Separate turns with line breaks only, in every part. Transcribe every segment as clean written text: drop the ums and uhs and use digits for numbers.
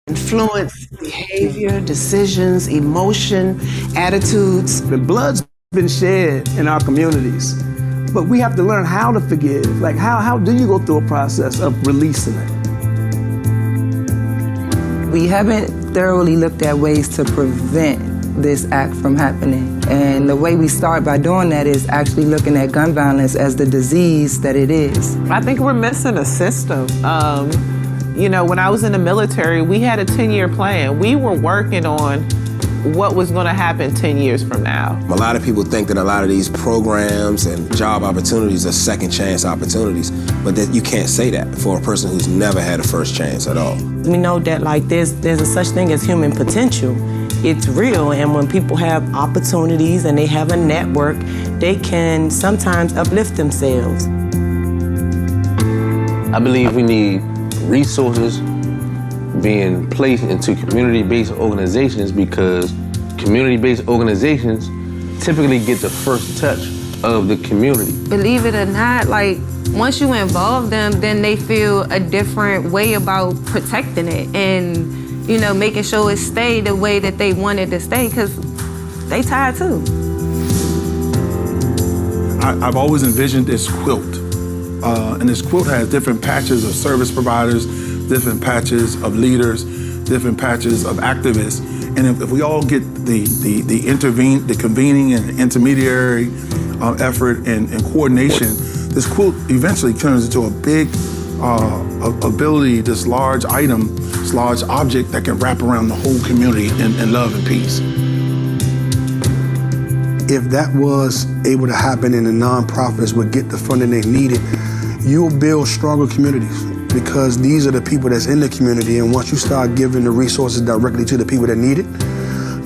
influence behavior, decisions, emotion, attitudes.
The blood's been shed in our communities, but we have to learn how to forgive. Like, how do you go through a process of releasing it?
We haven't thoroughly looked at ways to prevent this act from happening. And the way we start by doing that is actually looking at gun violence as the disease that it is.
I think we're missing a system. You know, when I was in the military, we had a 10-year plan. We were working on what was going to happen 10 years from now.
A lot of people think that a lot of these programs and job opportunities are second chance opportunities, but that you can't say that for a person who's never had a first chance at all.
We know that there's a such thing as human potential. It's real, and when people have opportunities and they have a network, they can sometimes uplift themselves.
I believe we need resources being placed into community-based organizations, because community-based organizations typically get the first touch of the community.
Believe it or not, once you involve them, then they feel a different way about protecting it and, you know, making sure it stay the way that they wanted to stay, because they tired too.
I've always envisioned this quilt. And this quilt has different patches of service providers, different patches of leaders, different patches of activists. And if we all get the convening and intermediary effort and coordination, this quilt eventually turns into a big ability, this large item, this large object that can wrap around the whole community in love and peace.
If that was able to happen and the nonprofits would get the funding they needed, you'll build stronger communities, because these are the people that's in the community, and once you start giving the resources directly to the people that need it,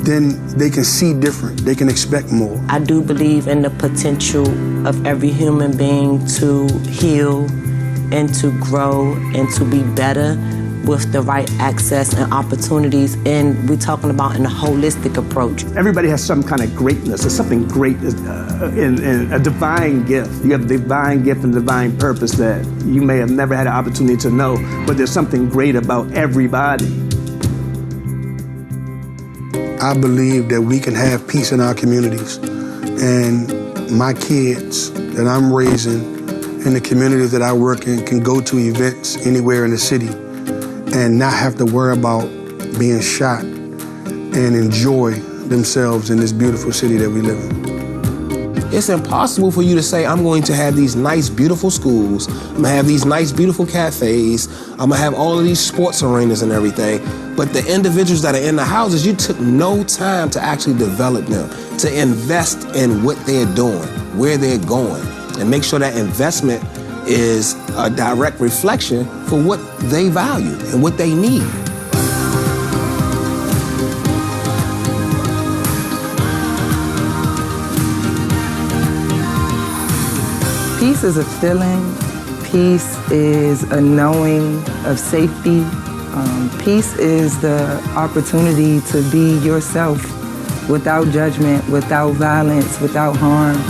then they can see different, they can expect more.
I do believe in the potential of every human being to heal and to grow and to be better with the right access and opportunities, and we're talking about in a holistic approach.
Everybody has some kind of greatness. There's something great in a divine gift. You have a divine gift and divine purpose that you may have never had an opportunity to know, but there's something great about everybody.
I believe that we can have peace in our communities, and my kids that I'm raising in the communities that I work in can go to events anywhere in the city and not have to worry about being shot and enjoy themselves in this beautiful city that we live in.
It's impossible for you to say, I'm going to have these nice, beautiful schools, I'm gonna have these nice, beautiful cafes, I'm gonna have all of these sports arenas and everything, but the individuals that are in the houses, you took no time to actually develop them, to invest in what they're doing, where they're going, and make sure that investment is a direct reflection for what they value and what they need.
Peace is a feeling. Peace is a knowing of safety. Peace is the opportunity to be yourself without judgment, without violence, without harm.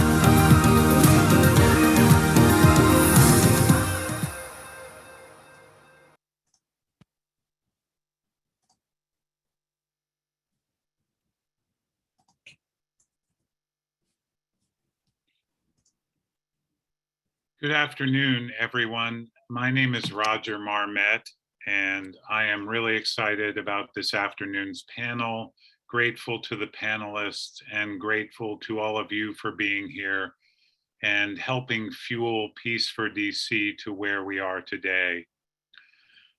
Good afternoon, everyone. My name is Roger Marmet, and I am really excited about this afternoon's panel, grateful to the panelists, and grateful to all of you for being here and helping fuel Peace for DC to where we are today.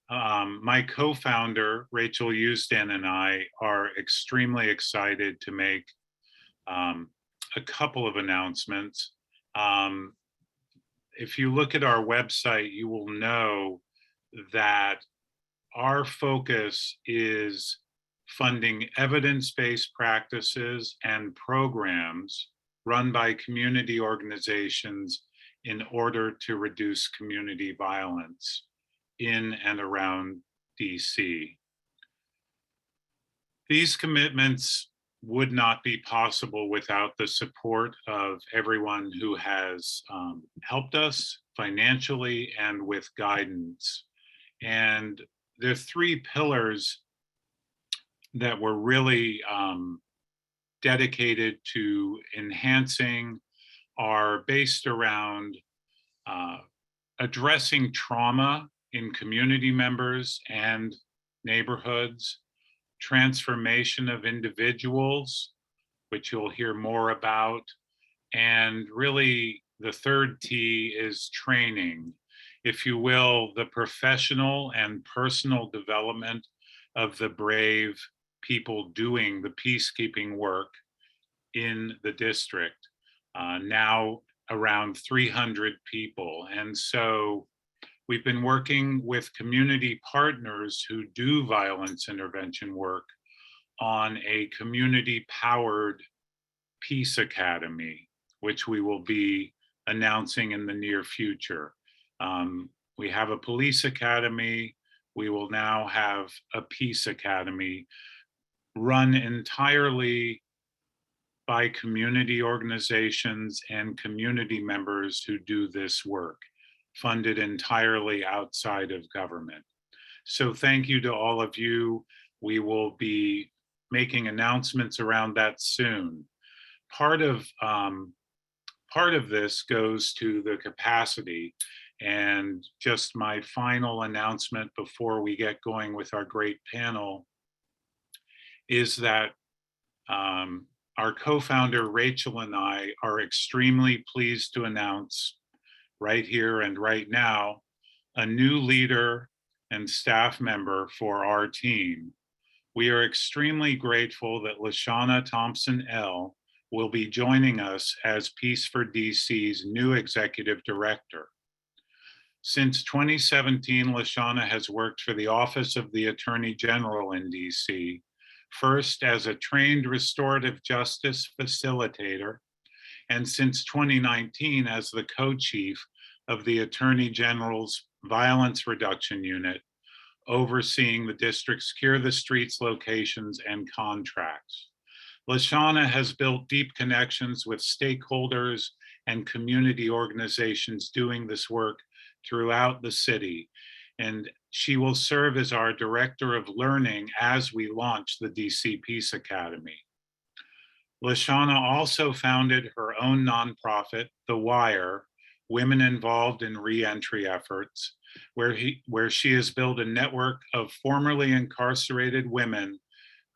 My co-founder, Rachel Usdan, and I are extremely excited to make a couple of announcements. If you look at our website, you will know that our focus is funding evidence-based practices and programs run by community organizations in order to reduce community violence in and around DC. These commitments would not be possible without the support of everyone who has helped us financially and with guidance. And the three pillars that we're really dedicated to enhancing are based around addressing trauma in community members and neighborhoods, transformation of individuals, which you'll hear more about, and really the third T is training, if you will, the professional and personal development of the brave people doing the peacekeeping work in the district. Now around 300 people. And so we've been working with community partners who do violence intervention work on a community-powered Peace Academy, which we will be announcing in the near future. We have a police academy. We will now have a Peace Academy run entirely by community organizations and community members who do this work, funded entirely outside of government. So thank you to all of you. We will be making announcements around that soon. Part of this goes to the capacity, and just my final announcement before we get going with our great panel is that our co-founder Rachel and I are extremely pleased to announce right here and right now a new leader and staff member for our team. We are extremely grateful that Lashana Thompson-L will be joining us as Peace for DC's new executive director. Since 2017, Lashana has worked for the Office of the Attorney General in DC, first as a trained restorative justice facilitator, and since 2019 as the co-chief of the Attorney General's Violence Reduction Unit, overseeing the district's Cure the Streets locations and contracts. Lashana has built deep connections with stakeholders and community organizations doing this work throughout the city, and she will serve as our Director of Learning as we launch the DC Peace Academy. Lashana also founded her own nonprofit, The Wire, Women Involved in Reentry Efforts, where she has built a network of formerly incarcerated women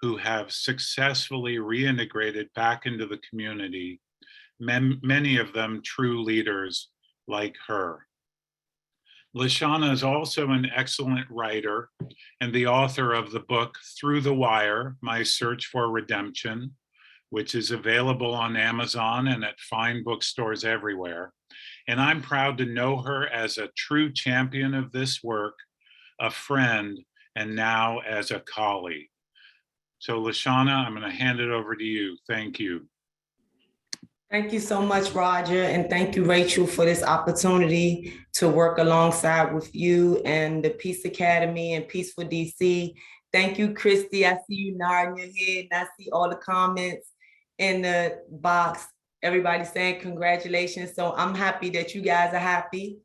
who have successfully reintegrated back into the community, many of them true leaders like her. Lashana is also an excellent writer and the author of the book Through the Wire, My Search for Redemption, which is available on Amazon and at fine bookstores everywhere. And I'm proud to know her as a true champion of this work, a friend, and now as a colleague. So Lashana, I'm going to hand it over to you. Thank you.
Thank you so much, Roger, and thank you, Rachel, for this opportunity to work alongside with you and the Peace Academy and Peace for DC. Thank you, Kristy. I see you nodding your head, and I see all the comments in the box. Everybody saying congratulations. So I'm happy that you guys are happy,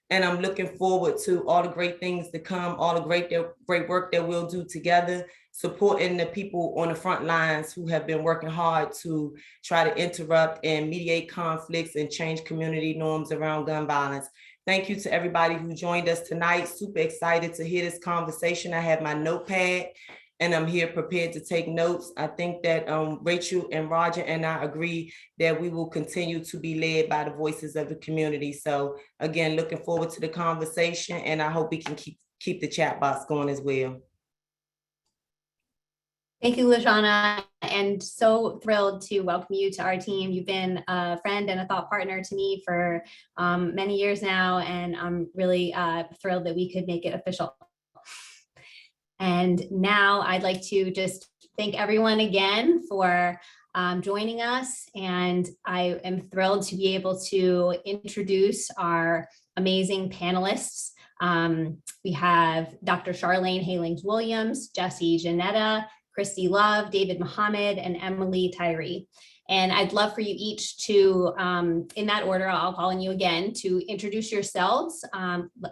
and I'm looking forward to all the great things to come, all the great work that we'll do together, supporting the people on the front lines who have been working hard to try to interrupt and mediate conflicts and change community norms around gun violence. Thank you to everybody who joined us tonight. Super excited to hear this conversation. I have my notepad and I'm here prepared to take notes. I think that Rachel and Roger and I agree that we will continue to be led by the voices of the community. So again, looking forward to the conversation, and I hope we can keep the chat box going as well.
Thank you, Lashana, and so thrilled to welcome you to our team. You've been a friend and a thought partner to me for many years now, and I'm really thrilled that we could make it official. And now I'd like to just thank everyone again for joining us, and I am thrilled to be able to introduce our amazing panelists. We have Dr. Charlayne Hayling-Williams, Jannetta, Kristy Love, David Muhammad, and Emily Tiry. And I'd love for you each to, in that order, I'll call on you again, to introduce yourselves.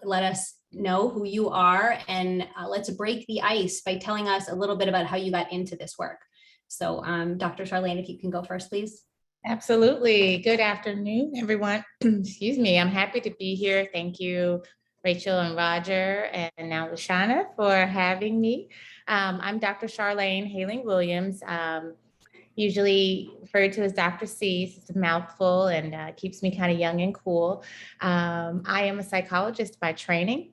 Let us know who you are, and let's break the ice by telling us a little bit about how you got into this work. So Dr. Charlayne, if you can go first, please.
Absolutely. Good afternoon, everyone. Excuse me. I'm happy to be here. Thank you, Rachel and Roger, and now Lashana for having me. I'm Dr. Charlayne Hayling-Williams, usually referred to as Dr. C. It's a mouthful and keeps me kind of young and cool. I am a psychologist by training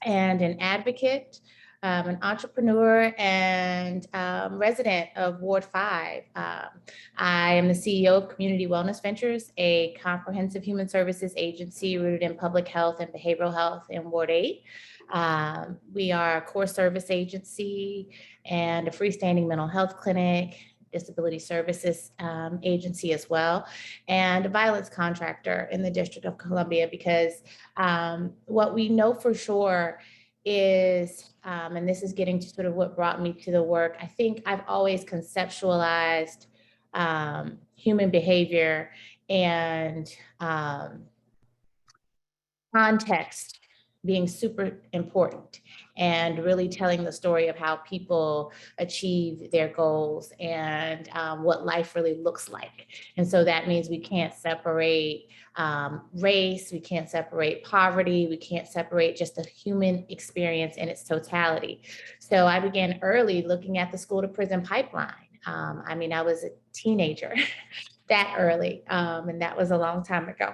and an advocate, an entrepreneur, and resident of Ward 5. I am the CEO of Community Wellness Ventures, a comprehensive human services agency rooted in public health and behavioral health in Ward 8. We are a core service agency and a freestanding mental health clinic, disability services agency as well, and a violence contractor in the District of Columbia, because what we know for sure is, and this is getting to sort of what brought me to the work, I think I've always conceptualized human behavior and context being super important, and really telling the story of how people achieve their goals and what life really looks like. And so that means we can't separate race, we can't separate poverty, we can't separate just the human experience in its totality. So I began early looking at the school to prison pipeline. I mean, I was a teenager that early, and that was a long time ago.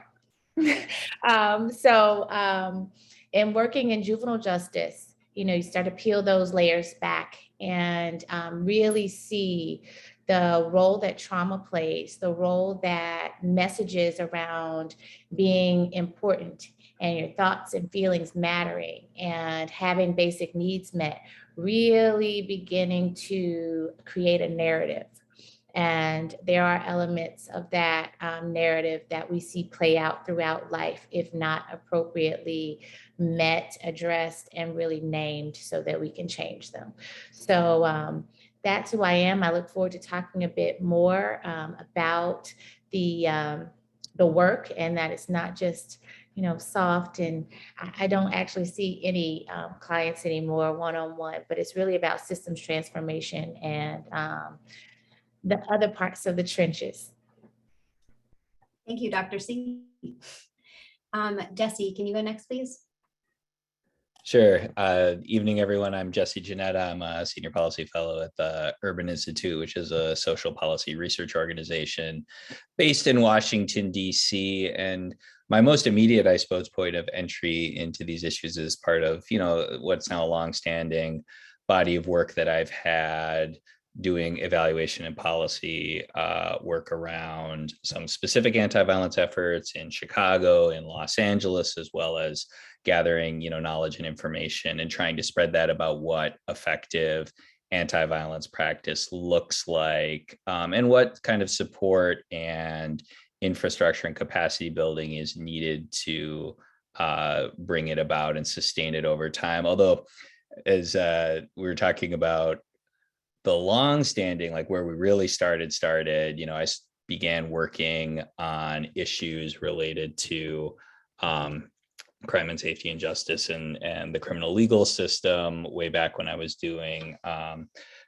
In working in juvenile justice, you start to peel those layers back and really see the role that trauma plays, the role that messages around being important and your thoughts and feelings mattering and having basic needs met, really beginning to create a narrative. And there are elements of that narrative that we see play out throughout life, if not appropriately met, addressed, and really named so that we can change them. So that's who I am. I look forward to talking a bit more about the work, and that it's not just soft, and I don't actually see any clients anymore one-on-one, but it's really about systems transformation and the other parts of the trenches.
Thank you, Dr. C. Jesse, can you go next, please?
Sure. Evening, everyone. I'm Jesse Janetta. I'm a senior policy fellow at the Urban Institute, which is a social policy research organization based in Washington, D.C. And my most immediate, I suppose, point of entry into these issues is part of, what's now a longstanding body of work that I've had doing evaluation and policy work around some specific anti-violence efforts in Chicago and Los Angeles, as well as gathering, knowledge and information and trying to spread that about what effective anti-violence practice looks like, and what kind of support and infrastructure and capacity building is needed to bring it about and sustain it over time. Although, as we were talking about the long-standing, like where we really started, I began working on issues related to crime and safety and justice and the criminal legal system way back when I was doing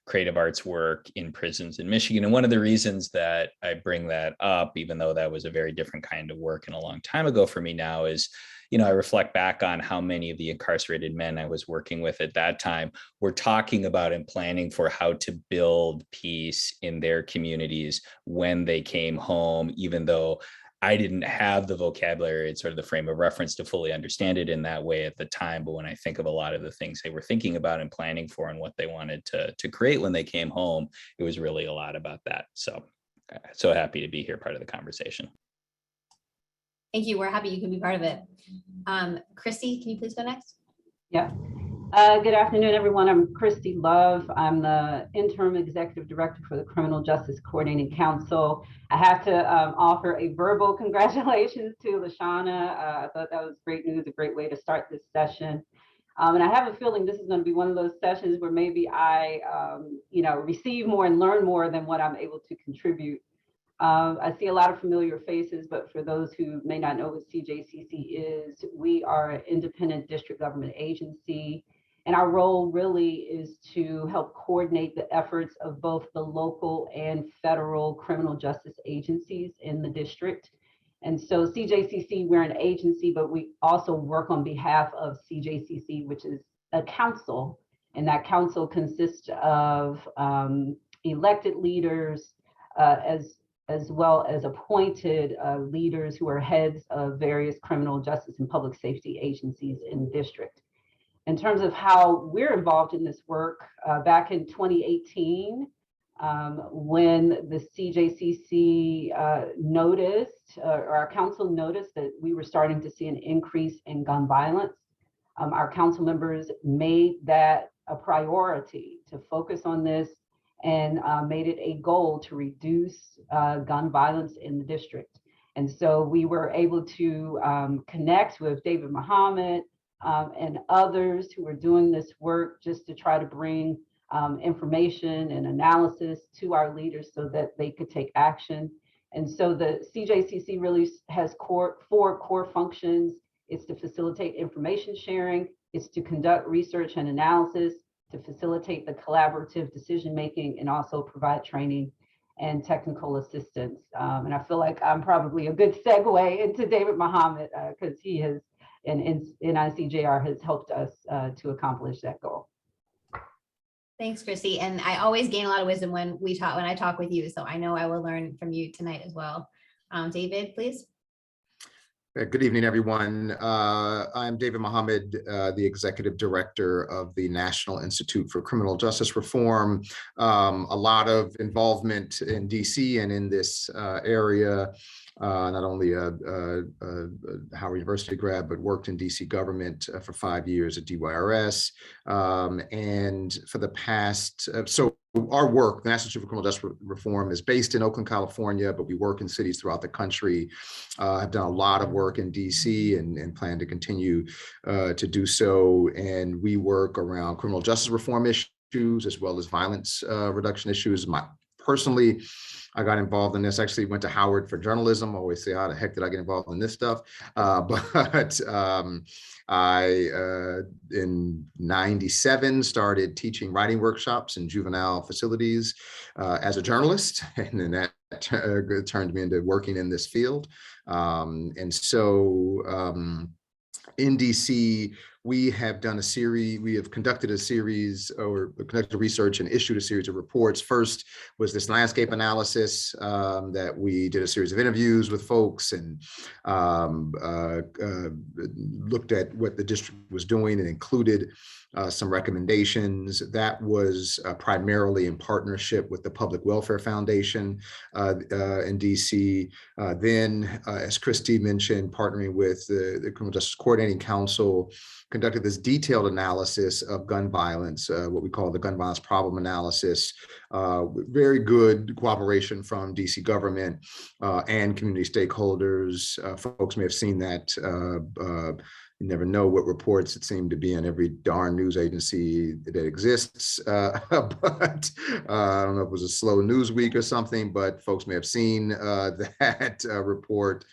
creative arts work in prisons in Michigan. And one of the reasons that I bring that up, even though that was a very different kind of work and a long time ago for me now, is I reflect back on how many of the incarcerated men I was working with at that time were talking about and planning for how to build peace in their communities when they came home, even though I didn't have the vocabulary and sort of the frame of reference to fully understand it in that way at the time. But when I think of a lot of the things they were thinking about and planning for and what they wanted to create when they came home, it was really a lot about that. So happy to be here, part of the conversation.
Thank you. We're happy you can be part of it. Kristy, can you please go next?
Yeah. Good afternoon, everyone. I'm Kristy Love. I'm the Interim Executive Director for the Criminal Justice Coordinating Council. I have to offer a verbal congratulations to Lashana. I thought that was great news, a great way to start this session. And I have a feeling this is going to be one of those sessions where maybe I, receive more and learn more than what I'm able to contribute. I see a lot of familiar faces, but for those who may not know what CJCC is, we are an independent district government agency. And our role really is to help coordinate the efforts of both the local and federal criminal justice agencies in the district. And so CJCC, we're an agency, but we also work on behalf of CJCC, which is a council. And that council consists of elected leaders as well as appointed leaders who are heads of various criminal justice and public safety agencies in the district. In terms of how we're involved in this work, back in 2018, when the CJCC noticed, or our council noticed that we were starting to see an increase in gun violence, our council members made that a priority to focus on this and made it a goal to reduce gun violence in the district. And so we were able to connect with David Muhammad and others who are doing this work just to try to bring information and analysis to our leaders so that they could take action. And so the CJCC really has four core functions. It's to facilitate information sharing, it's to conduct research and analysis, to facilitate the collaborative decision-making, and also provide training and technical assistance. And I feel like I'm probably a good segue into David Muhammad because he has, and NICJR has helped us to accomplish that goal.
Thanks, Kristy. And I always gain a lot of wisdom when I talk with you. So I know I will learn from you tonight as well. David, please.
Good evening, everyone. I'm David Muhammad, the Executive Director of the National Institute for Criminal Justice Reform. A lot of involvement in DC and in this area. Not only a Howard University grad, but worked in DC government for 5 years at DYRS. And for the past, so our work, the National Institute for Criminal Justice Reform, is based in Oakland, California, but we work in cities throughout the country. I've done a lot of work in DC and plan to continue to do so. And we work around criminal justice reform issues as well as violence reduction issues. Personally, I got involved in this. Actually went to Howard for journalism. I always say, how the heck did I get involved in this stuff? But I, in '97, started teaching writing workshops in juvenile facilities as a journalist. And then that turned me into working in this field. And so in DC, we have done a series, we have conducted a series or conducted research and issued a series of reports. First was this landscape analysis that we did a series of interviews with folks and looked at what the district was doing and included some recommendations. That was primarily in partnership with the Public Welfare Foundation in DC. Then, as Kristy mentioned, partnering with the Criminal Justice Coordinating Council, conducted this detailed analysis of gun violence, what we call the gun violence problem analysis. Very good cooperation from DC government and community stakeholders. Folks may have seen that. You never know what reports it seemed to be in every darn news agency that exists. But I don't know if it was a slow news week or something, but folks may have seen that report.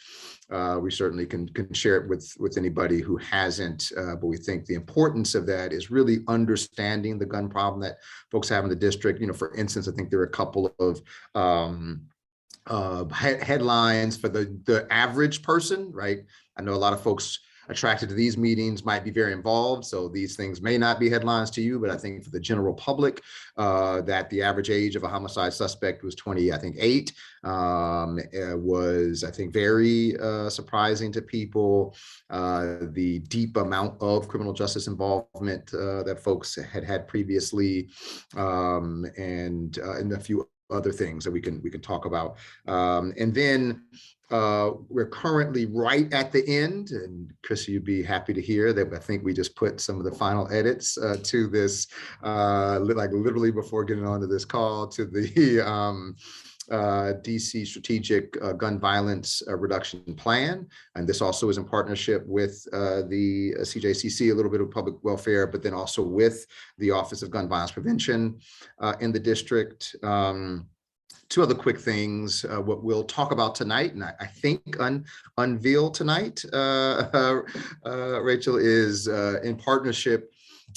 We certainly can share it with anybody who hasn't, but we think the importance of that is really understanding the gun problem that folks have in the district. You know, for instance, I think there are a couple of headlines for the average person, right? I know a lot of folks attracted to these meetings might be very involved, so these things may not be headlines to you, but I think for the general public, that the average age of a homicide suspect was 28, was, I think, very surprising to people. The deep amount of criminal justice involvement that folks had previously, and a few other things that we can talk about. And then we're currently right at the end, and Kristy, you'd be happy to hear that I think we just put some of the final edits to this, like literally before getting onto this call, to the DC Strategic Gun Violence Reduction Plan. And this also is in partnership with the CJCC, a little bit of public welfare, but then also with the Office of Gun Violence Prevention in the district. Two other quick things. What we'll talk about tonight, and I think unveil tonight, Rachel, is in partnership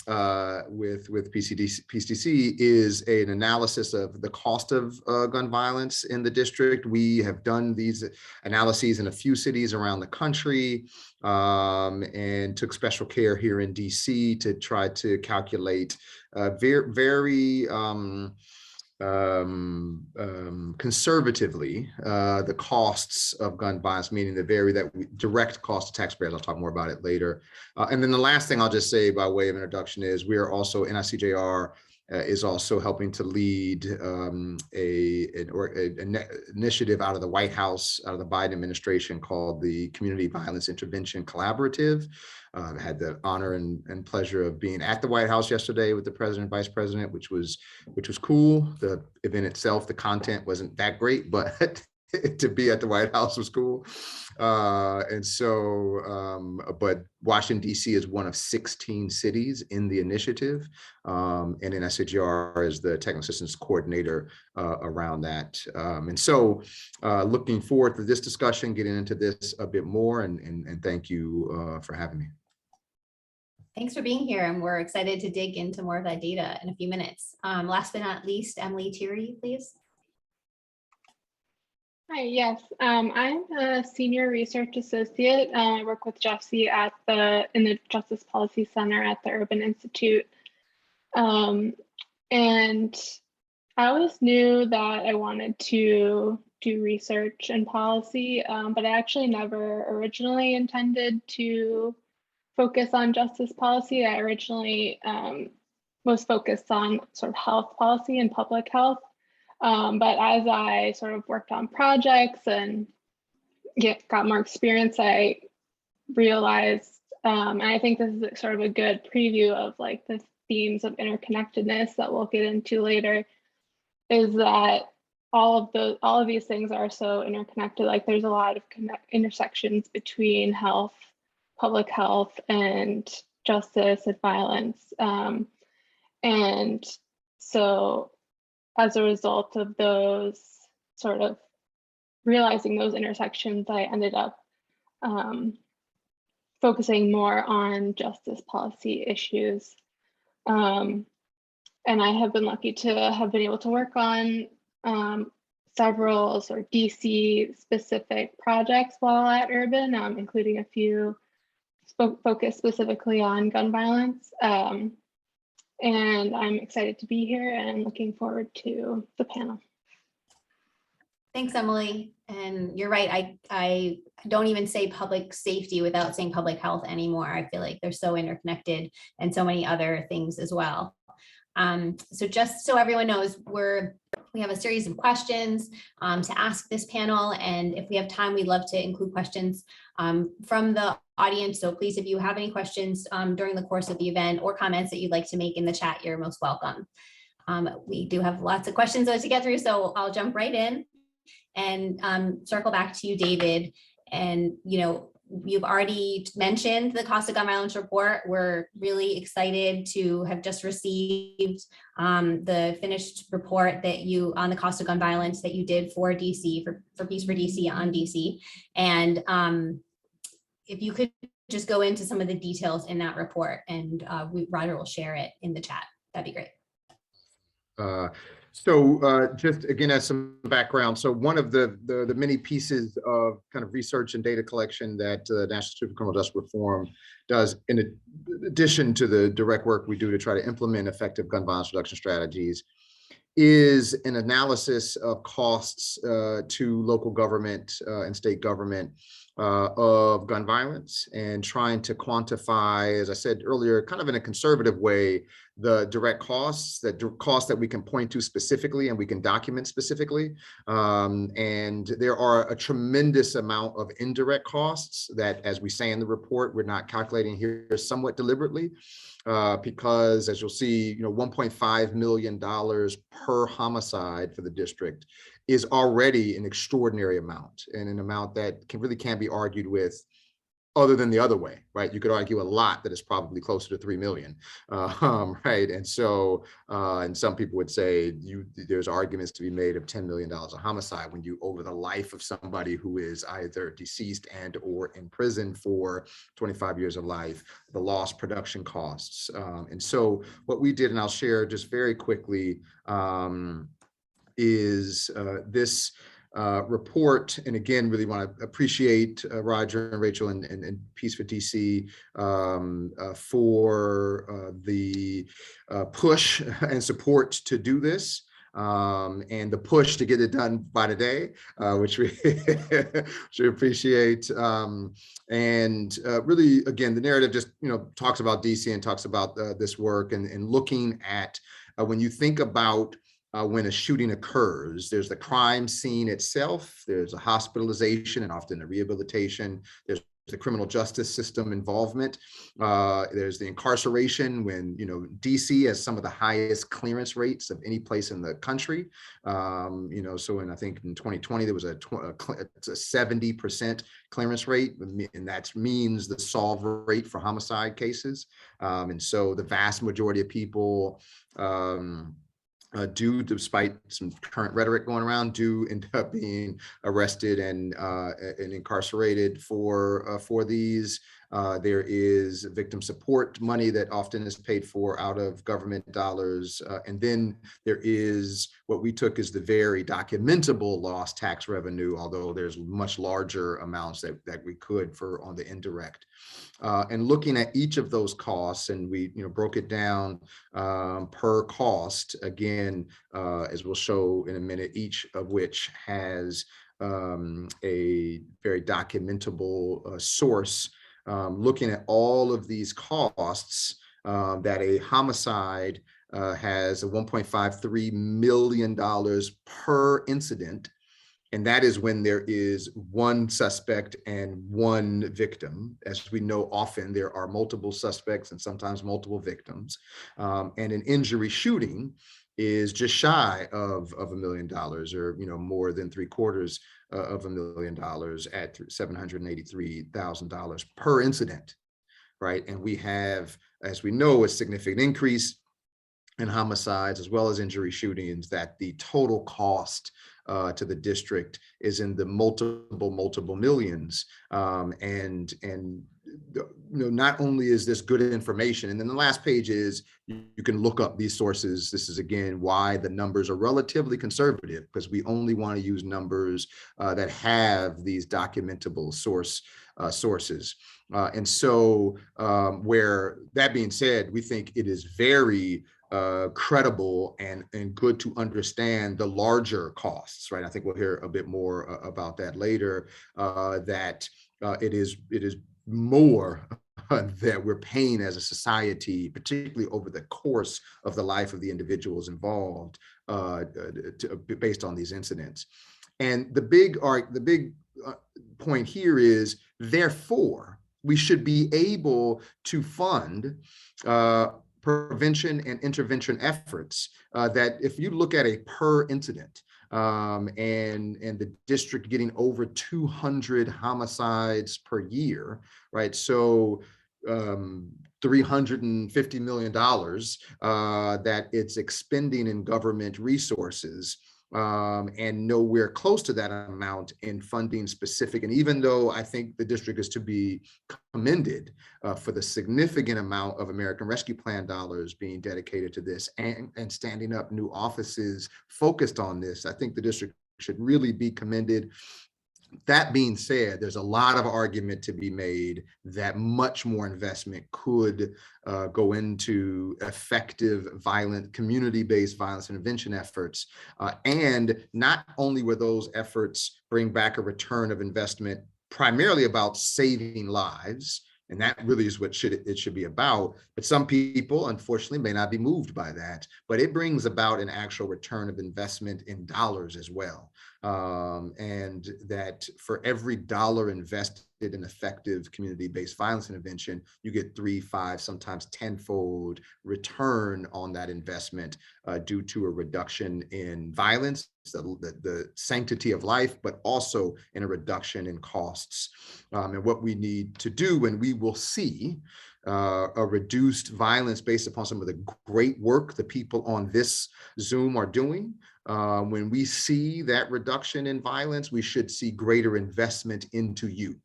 with PCDC is an analysis of the cost of gun violence in the district. We have done these analyses in a few cities around the country, and took special care here in DC to try to calculate very conservatively the costs of gun violence, meaning the direct cost to taxpayers. I'll talk more about it later. And then the last thing I'll just say by way of introduction is we are also, NICJR is also helping to lead an initiative out of the White House, out of the Biden administration, called the Community Violence Intervention Collaborative. I had the honor and pleasure of being at the White House yesterday with the president and vice president, which was cool. The event itself, the content wasn't that great, but to be at the White House was cool. But Washington, DC is one of 16 cities in the initiative. And NICJR is the technical assistance coordinator around that. Looking forward to this discussion, getting into this a bit more, and thank you for having me.
Thanks for being here, and we're excited to dig into more of that data in a few minutes. Last but not least, Emily Tiry, please.
Hi, yes, I'm a senior research associate. I work with Jesse in the Justice Policy Center at the Urban Institute. And I always knew that I wanted to do research and policy, but I actually never originally intended to focus on justice policy. I originally was focused on sort of health policy and public health. But as I sort of worked on projects and got more experience, I realized, and I think this is sort of a good preview of like the themes of interconnectedness that we'll get into later, is that all of these things are so interconnected. Like there's a lot of intersections between health, public health, and justice and violence. And so as a result of those sort of realizing those intersections, I ended up focusing more on justice policy issues. And I have been lucky to have been able to work on several sort of DC specific projects while at Urban, including a few focused specifically on gun violence. And I'm excited to be here and looking forward to the panel.
Thanks, Emily. And you're right, I don't even say public safety without saying public health anymore. I feel like they're so interconnected and so many other things as well. So just so everyone knows, we have a series of questions to ask this panel, and if we have time, we'd love to include questions from the audience. So please, if you have any questions during the course of the event or comments that you'd like to make in the chat, you're most welcome. We do have lots of questions to get through, so I'll jump right in and circle back to you, David. And you've already mentioned the cost of gun violence report. We're really excited to have just received the finished report on the cost of gun violence that you did for DC, for Peace for DC on DC. And if you could just go into some of the details in that report, and Roger will share it in the chat, that'd be great.
Just again, as some background, so one of the many pieces of kind of research and data collection that the National Institute for Criminal Justice Reform does, in addition to the direct work we do to try to implement effective gun violence reduction strategies, is an analysis of costs to local government and state government of gun violence, and trying to quantify, as I said earlier, kind of in a conservative way, the direct costs, that we can point to specifically and we can document specifically. And there are a tremendous amount of indirect costs that, as we say in the report, we're not calculating here somewhat deliberately, because as you'll see, $1.5 million per homicide for the district is already an extraordinary amount, and an amount that really can't be argued with other than the other way, right? You could argue a lot that it's probably closer to 3 million, right? And so, and some people would say there's arguments to be made of $10 million of homicide when you, over the life of somebody who is either deceased and or in prison for 25 years of life, the lost production costs. And so what we did, and I'll share just very quickly, is this report, and again, really want to appreciate Roger and Rachel and Peace for DC for the push and support to do this. And the push to get it done by today, which we appreciate. And really, again, the narrative just talks about DC and talks about this work and looking at when you think about when a shooting occurs, there's the crime scene itself, there's a hospitalization and often a rehabilitation, there's the criminal justice system involvement, there's the incarceration when, DC has some of the highest clearance rates of any place in the country. So I think in 2020, there was a 70% clearance rate, and that means the solve rate for homicide cases. And so the vast majority of people, despite some current rhetoric going around, do end up being arrested and incarcerated for these. There is victim support money that often is paid for out of government dollars. And then there is what we took as the very documentable lost tax revenue, although there's much larger amounts that we could for on the indirect. And looking at each of those costs, and we broke it down per cost, again, as we'll show in a minute, each of which has a very documentable source. Looking at all of these costs, that a homicide has a $1.53 million per incident. And that is when there is one suspect and one victim. As we know, often there are multiple suspects and sometimes multiple victims. And an injury shooting is just shy of $1 million, or more than $750,000 of $1 million at $783,000 per incident, right? And we have, as we know, a significant increase in homicides as well as injury shootings, that the total cost to the district is in the multiple millions. Not only is this good information, and then the last page is you can look up these sources. This is again why the numbers are relatively conservative, because we only want to use numbers that have these documentable sources. And so where that being said, we think it is very credible and good to understand the larger costs, right? I think we'll hear a bit more about that later, that it is more that we're paying as a society, particularly over the course of the life of the individuals involved, based on these incidents. And the big point here is, therefore, we should be able to fund prevention and intervention efforts that if you look at a per incident, and the district getting over 200 homicides per year, right? So $350 million that it's expending in government resources, and nowhere close to that amount in funding specific. And even though I think the district is to be commended for the significant amount of American Rescue Plan dollars being dedicated to this and standing up new offices focused on this, I think the district should really be commended. That being said, there's a lot of argument to be made that much more investment could go into effective community-based violence intervention efforts. And not only will those efforts bring back a return of investment primarily about saving lives, and that really is what it should be about. But some people, unfortunately, may not be moved by that. But it brings about an actual return of investment in dollars as well. And that for every dollar invested and effective community-based violence intervention, you get 3, 5, sometimes 10-fold return on that investment due to a reduction in violence, the sanctity of life, but also in a reduction in costs. And what we need to do, and we will see a reduced violence based upon some of the great work the people on this Zoom are doing. When we see that reduction in violence, we should see greater investment into you,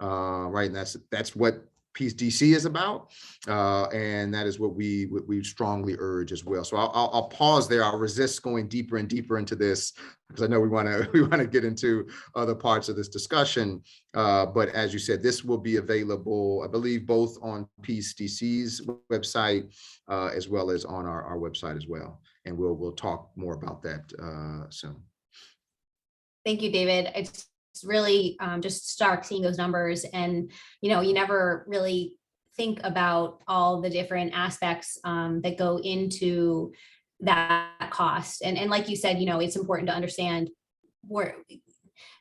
right? And that's what Peace DC is about, and that is what we strongly urge as well. So I'll pause there. I'll resist going deeper and deeper into this because I know we want to get into other parts of this discussion. But as you said, this will be available, I believe, both on Peace DC's website as well as on our website as well. And we'll talk more about that soon.
Thank you, David. It's really just stark seeing those numbers, and you never really think about all the different aspects that go into that cost. And like you said, it's important to understand where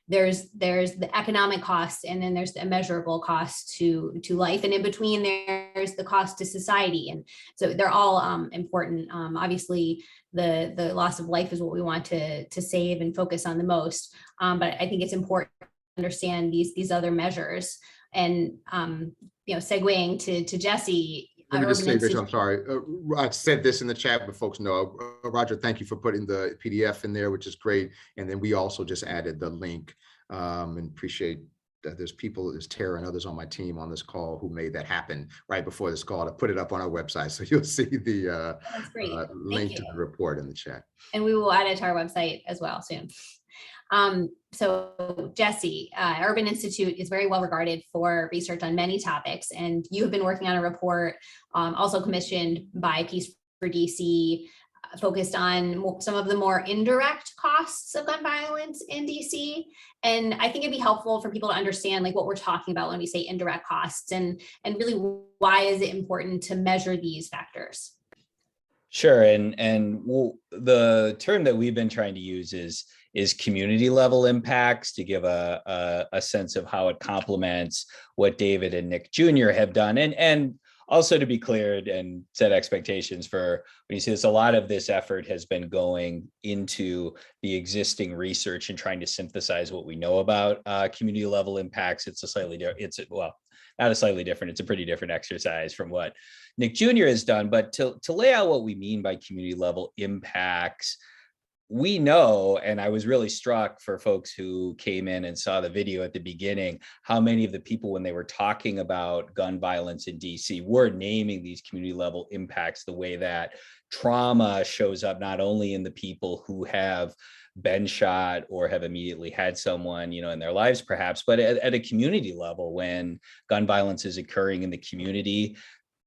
there's the economic costs, and then there's the immeasurable cost to life, and in between there's the cost to society. And so they're all important. Obviously the loss of life is what we want to save and focus on the most, but I think it's important to understand these other measures. And segueing to Jesse.
Let me just say, Rachel, I'm sorry. I said this in the chat, but folks know. Roger, thank you for putting the PDF in there, which is great. And then we also just added the link, and appreciate that there's Tara and others on my team on this call who made that happen right before this call to put it up on our website. So you'll see the link to the report in the chat.
And we will add it to our website as well soon. So Jesse, Urban Institute is very well regarded for research on many topics, and you have been working on a report also commissioned by Peace for DC, focused on some of the more indirect costs of gun violence in DC. And I think it'd be helpful for people to understand what we're talking about when we say indirect costs, and really why is it important to measure these factors?
Sure, and the term that we've been trying to use is community level impacts, to give a sense of how it complements what David and Nick Jr. have done. And also to be clear and set expectations for when you see this, a lot of this effort has been going into the existing research and trying to synthesize what we know about community level impacts. It's not a slightly different, it's a pretty different exercise from what Nick Jr. has done. But to lay out what we mean by community level impacts, we know, and I was really struck for folks who came in and saw the video at the beginning, how many of the people, when they were talking about gun violence in DC, were naming these community level impacts, the way that trauma shows up not only in the people who have been shot or have immediately had someone, in their lives perhaps, but at a community level, when gun violence is occurring in the community,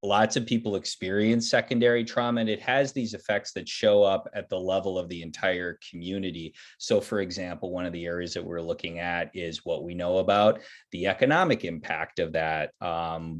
lots of people experience secondary trauma, and it has these effects that show up at the level of the entire community. So for example, one of the areas that we're looking at is what we know about the economic impact of that,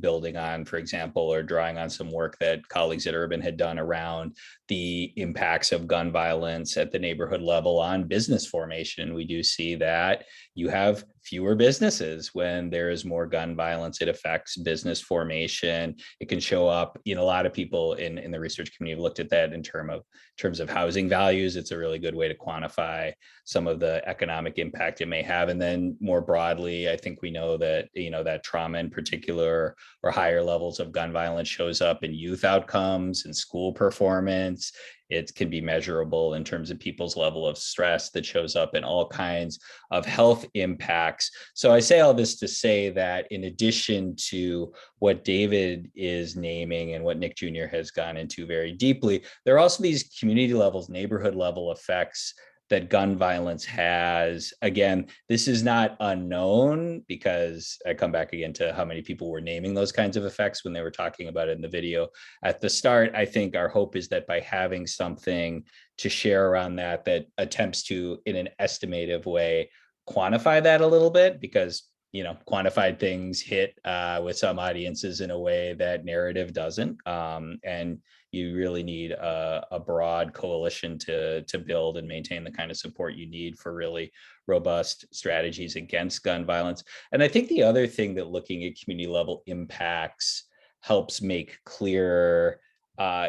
building on, for example, or drawing on some work that colleagues at Urban had done around the impacts of gun violence at the neighborhood level on business formation. We do see that you have fewer businesses when there is more gun violence. It affects business formation. It can show up, a lot of people in the research community have looked at that in terms of housing values. It's a really good way to quantify some of the economic impact it may have. And then more broadly, I think we know that, that trauma in particular or higher levels of gun violence shows up in youth outcomes and school performance. It can be measurable in terms of people's level of stress that shows up in all kinds of health impacts. So I say all this to say that in addition to what David is naming and what Nick Jr. has gone into very deeply, there are also these community levels, neighborhood level effects that gun violence has. Again, this is not unknown, because I come back again to how many people were naming those kinds of effects when they were talking about it in the video at the start. I think our hope is that by having something to share around that attempts to, in an estimative way, quantify that a little bit, because quantified things hit with some audiences in a way that narrative doesn't. And you really need a broad coalition to build and maintain the kind of support you need for really robust strategies against gun violence. And I think the other thing that looking at community level impacts helps make clearer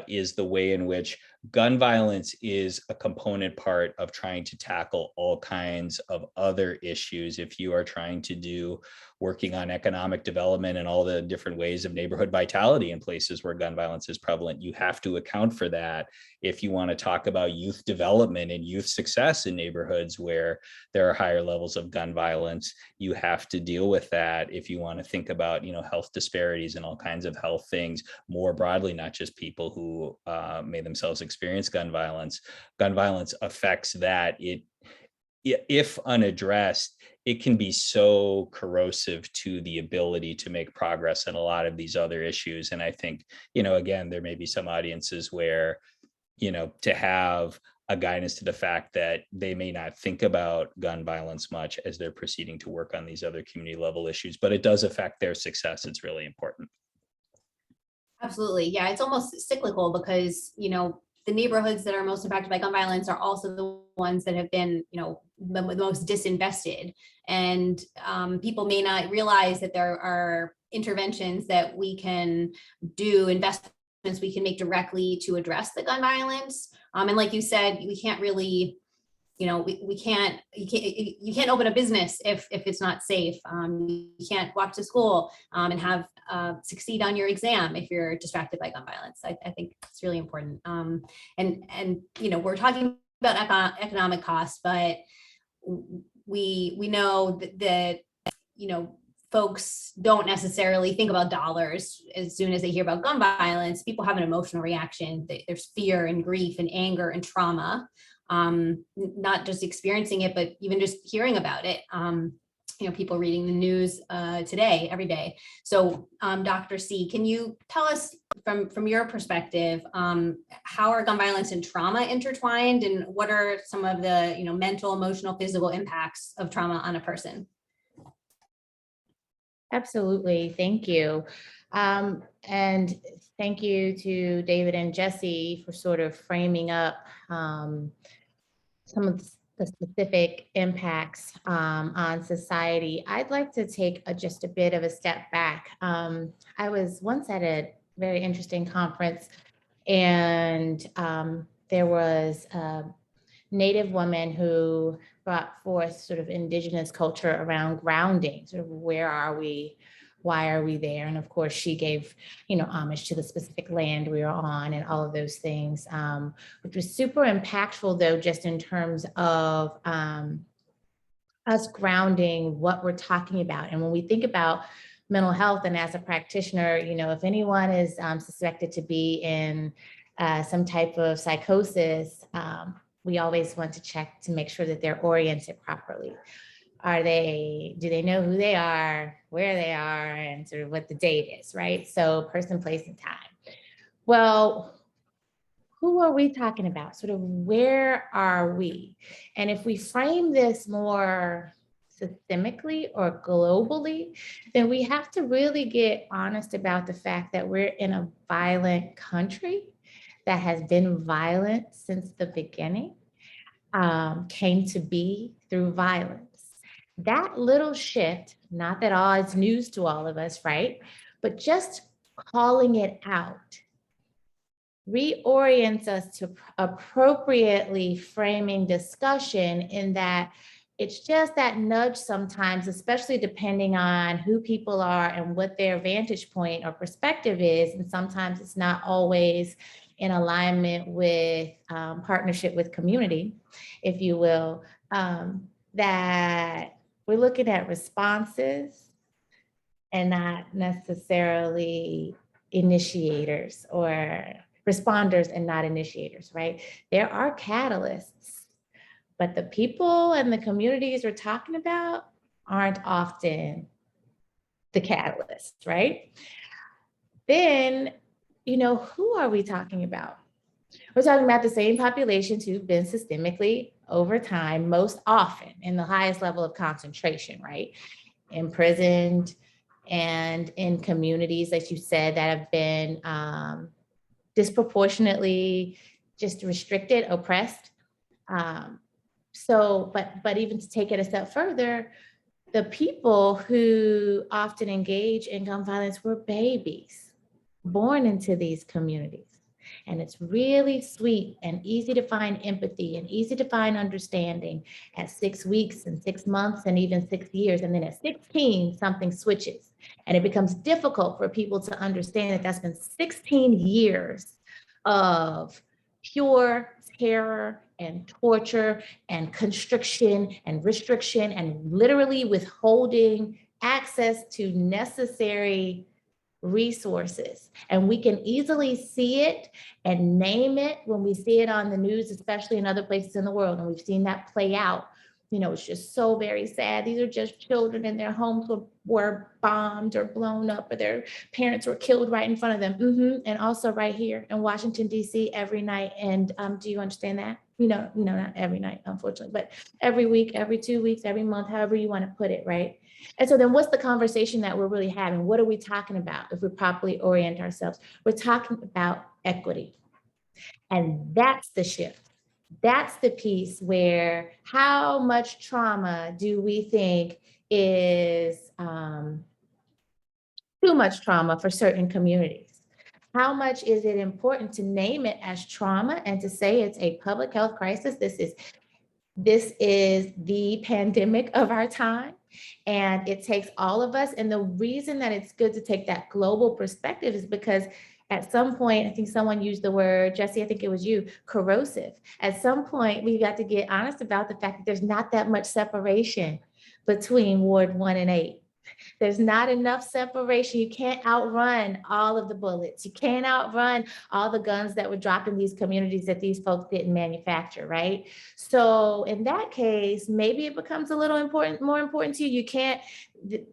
is the way in which gun violence is a component part of trying to tackle all kinds of other issues. If you are trying to do working on economic development and all the different ways of neighborhood vitality in places where gun violence is prevalent, you have to account for that. If you want to talk about youth development and youth success in neighborhoods where there are higher levels of gun violence, you have to deal with that. If you want to think about, health disparities and all kinds of health things more broadly, not just people who may themselves experience gun violence affects that. If unaddressed, it can be so corrosive to the ability to make progress in a lot of these other issues. And I think, again, there may be some audiences where, to have a guidance to the fact that they may not think about gun violence much as they're proceeding to work on these other community level issues, but it does affect their success. It's really important.
Absolutely. Yeah, it's almost cyclical because, the neighborhoods that are most impacted by gun violence are also the ones that have been, the most disinvested. And people may not realize that there are interventions that we can do, investments we can make directly to address the gun violence. And like you said, we can't really, you can't open a business if it's not safe. You can't walk to school and have succeed on your exam if you're distracted by gun violence. I think it's really important. And we're talking about economic costs, but we know that folks don't necessarily think about dollars as soon as they hear about gun violence. People have an emotional reaction. There's fear and grief and anger and trauma. Not just experiencing it, but even just hearing about it. People reading the news today, every day. So Dr. C, can you tell us from your perspective, how are gun violence and trauma intertwined, and what are some of the mental, emotional, physical impacts of trauma on a person?
Absolutely, thank you. And thank you to David and Jesse for sort of framing up some of the specific impacts on society. I'd like to take just a bit of a step back. I was once at a very interesting conference, and there was a Native woman who brought forth sort of indigenous culture around grounding, sort of where are we? Why are we there? And of course, she gave, homage to the specific land we were on and all of those things, which was super impactful, though, just in terms of us grounding what we're talking about. And when we think about mental health, and as a practitioner, if anyone is suspected to be in some type of psychosis, we always want to check to make sure that they're oriented properly. Do they know who they are, where they are, and sort of what the date is, right? So person, place, and time. Well, who are we talking about? Sort of where are we? And if we frame this more systemically or globally, then we have to really get honest about the fact that we're in a violent country that has been violent since the beginning, came to be through violence. That little shift, not that all it's news to all of us, right? But just calling it out reorients us to appropriately framing discussion, in that it's just that nudge sometimes, especially depending on who people are and what their vantage point or perspective is. And sometimes it's not always in alignment with partnership with community, if you will, that we're looking at responses and not necessarily initiators, or responders and not initiators, right? There are catalysts, but the people and the communities we're talking about aren't often the catalysts, right? Then, who are we talking about? We're talking about the same populations who've been systemically, over time, most often in the highest level of concentration, right? Imprisoned and in communities, as you said, that have been disproportionately just restricted, oppressed. But even to take it a step further, the people who often engage in gun violence were babies born into these communities. And it's really sweet and easy to find empathy and easy to find understanding at 6 weeks and 6 months and even 6 years. And then at 16, something switches. And it becomes difficult for people to understand that that's been 16 years of pure terror and torture and constriction and restriction and literally withholding access to necessary resources. And we can easily see it and name it when we see it on the news, especially in other places in the world. And we've seen that play out. You know, it's just so very sad. These are just children and their homes were bombed or blown up, or their parents were killed right in front of them. And also right here in Washington, D.C. every night. And do you understand that? You know, not every night, unfortunately, but every week, every 2 weeks, every month, however you want to put it, right? And so then what's the conversation that we're really having? What are we talking about if we properly orient ourselves? We're talking about equity. And that's the shift. That's the piece where how much trauma do we think is too much trauma for certain communities? How much is it important to name it as trauma and to say it's a public health crisis? This is the pandemic of our time, and it takes all of us. And the reason that it's good to take that global perspective is because at some point, I think someone used the word, Jesse, I think it was you, corrosive. At some point, we got to get honest about the fact that there's not that much separation between Ward 1 and 8. There's not enough separation. You can't outrun all of the bullets. You can't outrun all the guns that were dropped in these communities that these folks didn't manufacture, right? So in that case, maybe it becomes a little more important to you.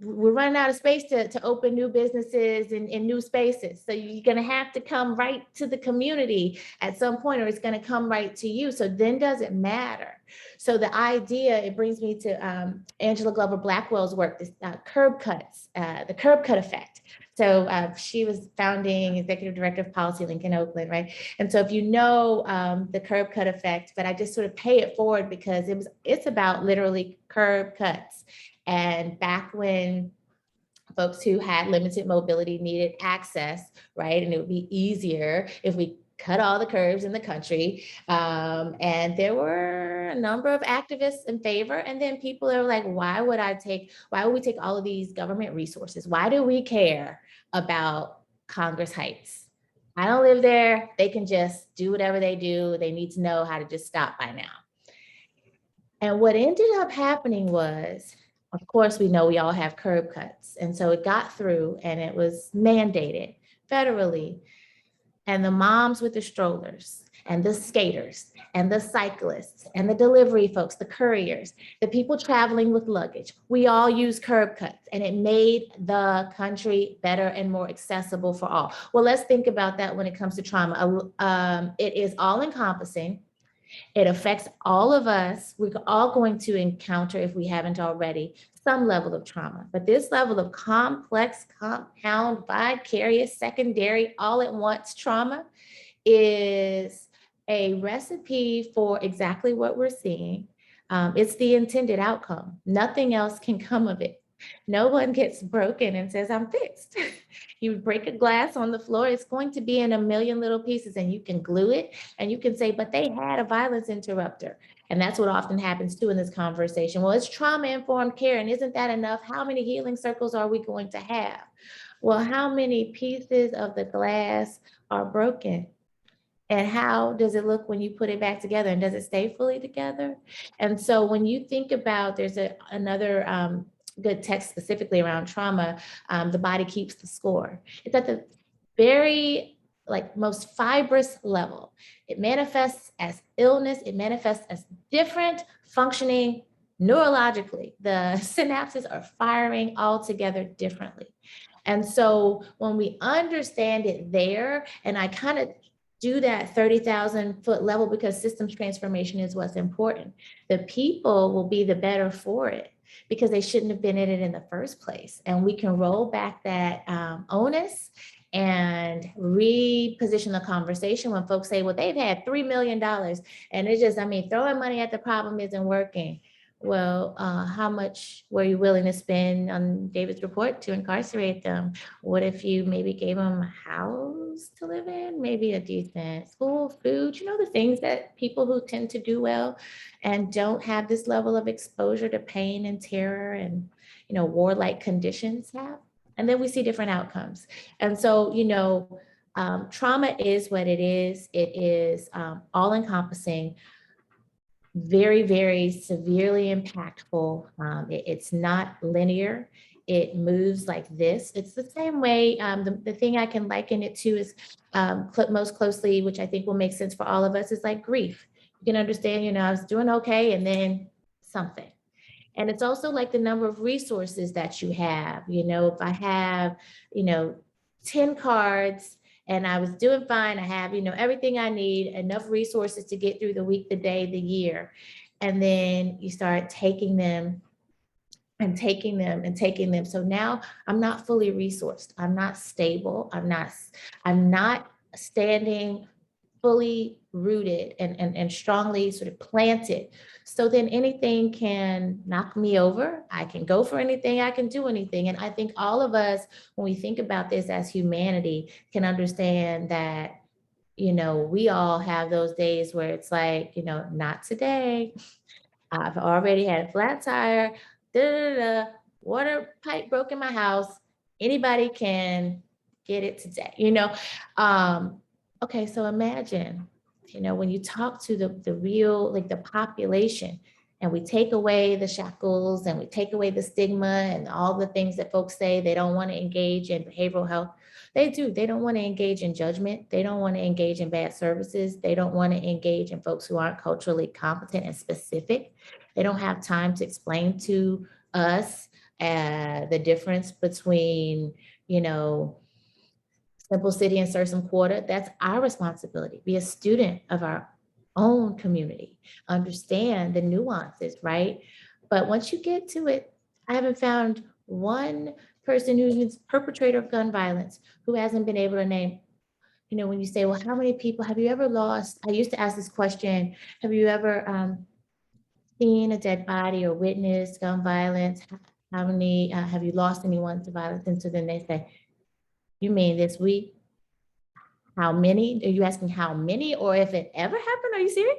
We're running out of space to open new businesses in new spaces. So you're gonna have to come right to the community at some point, or it's gonna come right to you. So then does it matter? So the idea, it brings me to Angela Glover Blackwell's work, this curb cuts, the curb cut effect. So she was founding executive director of Policy Link in Oakland, right? And so if you know the curb cut effect, but I just sort of pay it forward because it's about literally curb cuts. And back when folks who had limited mobility needed access, right? And it would be easier if we cut all the curbs in the country. And there were a number of activists in favor. And then people are like, why would we take all of these government resources? Why do we care about Congress Heights? I don't live there. They can just do whatever they do. They need to know how to just stop by now. And what ended up happening was, of course, we know we all have curb cuts. And so it got through and it was mandated federally. And the moms with the strollers and the skaters and the cyclists and the delivery folks, the couriers, the people traveling with luggage, we all use curb cuts, and it made the country better and more accessible for all. Well, let's think about that when it comes to trauma. It is all encompassing. It affects all of us. We're all going to encounter, if we haven't already, some level of trauma. But this level of complex, compound, vicarious, secondary, all at once trauma is a recipe for exactly what we're seeing. It's the intended outcome. Nothing else can come of it. No one gets broken and says, I'm fixed. You break a glass on the floor, it's going to be in a million little pieces, and you can glue it and you can say, but they had a violence interrupter. And that's what often happens too in this conversation. Well, it's trauma-informed care, and isn't that enough? How many healing circles are we going to have? Well, how many pieces of the glass are broken? And how does it look when you put it back together? And does it stay fully together? And so when you think about, there's another good text specifically around trauma, the body keeps the score. It's at the very most fibrous level. It manifests as illness. It manifests as different functioning neurologically. The synapses are firing altogether differently. And so when we understand it there, and I kind of do that 30,000 foot level because systems transformation is what's important, the people will be the better for it, because they shouldn't have been in it in the first place. And we can roll back that onus and reposition the conversation when folks say, well, they've had $3 million and it's just, I mean, throwing money at the problem isn't working. Well, how much were you willing to spend on David's report to incarcerate them? What if you maybe gave them a house to live in, maybe a decent school, food, you know, the things that people who tend to do well and don't have this level of exposure to pain and terror and, you know, warlike conditions have? And then we see different outcomes. And so, you know, trauma is what it is. It is all encompassing, very, very severely impactful. It's not linear. It moves like this. It's the same way. The thing I can liken it to is most closely, which I think will make sense for all of us, is like grief. You can understand, you know, I was doing okay and then something. And it's also like the number of resources that you have. You know, if I have, you know, 10 cards and I was doing fine, I have, you know, everything I need, enough resources to get through the week, the day, the year. And then you start taking them and taking them and taking them. So now I'm not fully resourced. I'm not stable. I'm not standing fully rooted and strongly sort of planted. So then anything can knock me over. I can go for anything, I can do anything. And I think all of us, when we think about this as humanity, can understand that, you know, we all have those days where it's like, you know, not today. I've already had a flat tire, water pipe broke in my house. Anybody can get it today, you know? Okay, so imagine, you know, when you talk to the real, like the population, and we take away the shackles and we take away the stigma and all the things that folks say they don't want to engage in behavioral health. They do. They don't want to engage in judgment. They don't want to engage in bad services. They don't want to engage in folks who aren't culturally competent and specific. They don't have time to explain to us the difference between, you know, Simple City and Sursum Quarter. That's our responsibility. Be a student of our own community, understand the nuances, right? But once you get to it, I haven't found one person who's perpetrator of gun violence who hasn't been able to name, you know, when you say, well, how many people have you ever lost? I used to ask this question, have you ever seen a dead body or witnessed gun violence? How many, have you lost anyone to violence? And so then they say, you mean this week? How many? Are you asking how many or if it ever happened? Are you serious?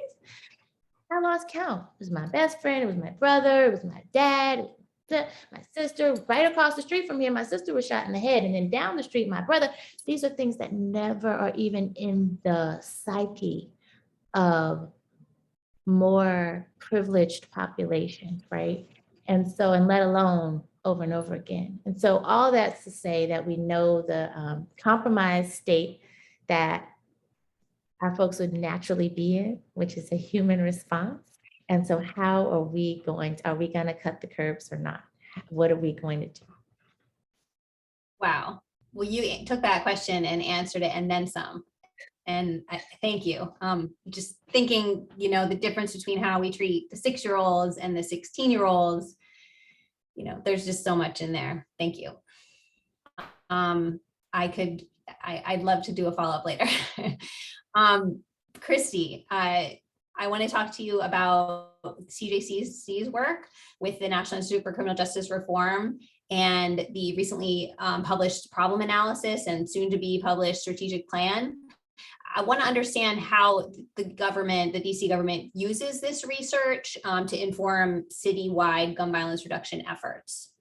I lost count. It was my best friend. It was my brother. It was my dad. My sister. Right across the street from here, my sister was shot in the head. And then down the street, my brother. These are things that never are even in the psyche of more privileged populations, right? And so, and let alone over and over again. And so all that's to say that we know the compromised state that our folks would naturally be in, which is a human response. And so how are we going to cut the curbs or not? What are we going to do?
Wow. Well, you took that question and answered it and then some. And I thank you. Just thinking, you know, the difference between how we treat the 6-year-olds and the 16-year-olds, you know, there's just so much in there. Thank you. I'd love to do a follow-up later. Kristy, I want to talk to you about CJCC's work with the National Institute for Criminal Justice Reform and the recently published problem analysis and soon to be published strategic plan. I want to understand how the government, the DC government, uses this research to inform citywide gun violence reduction efforts.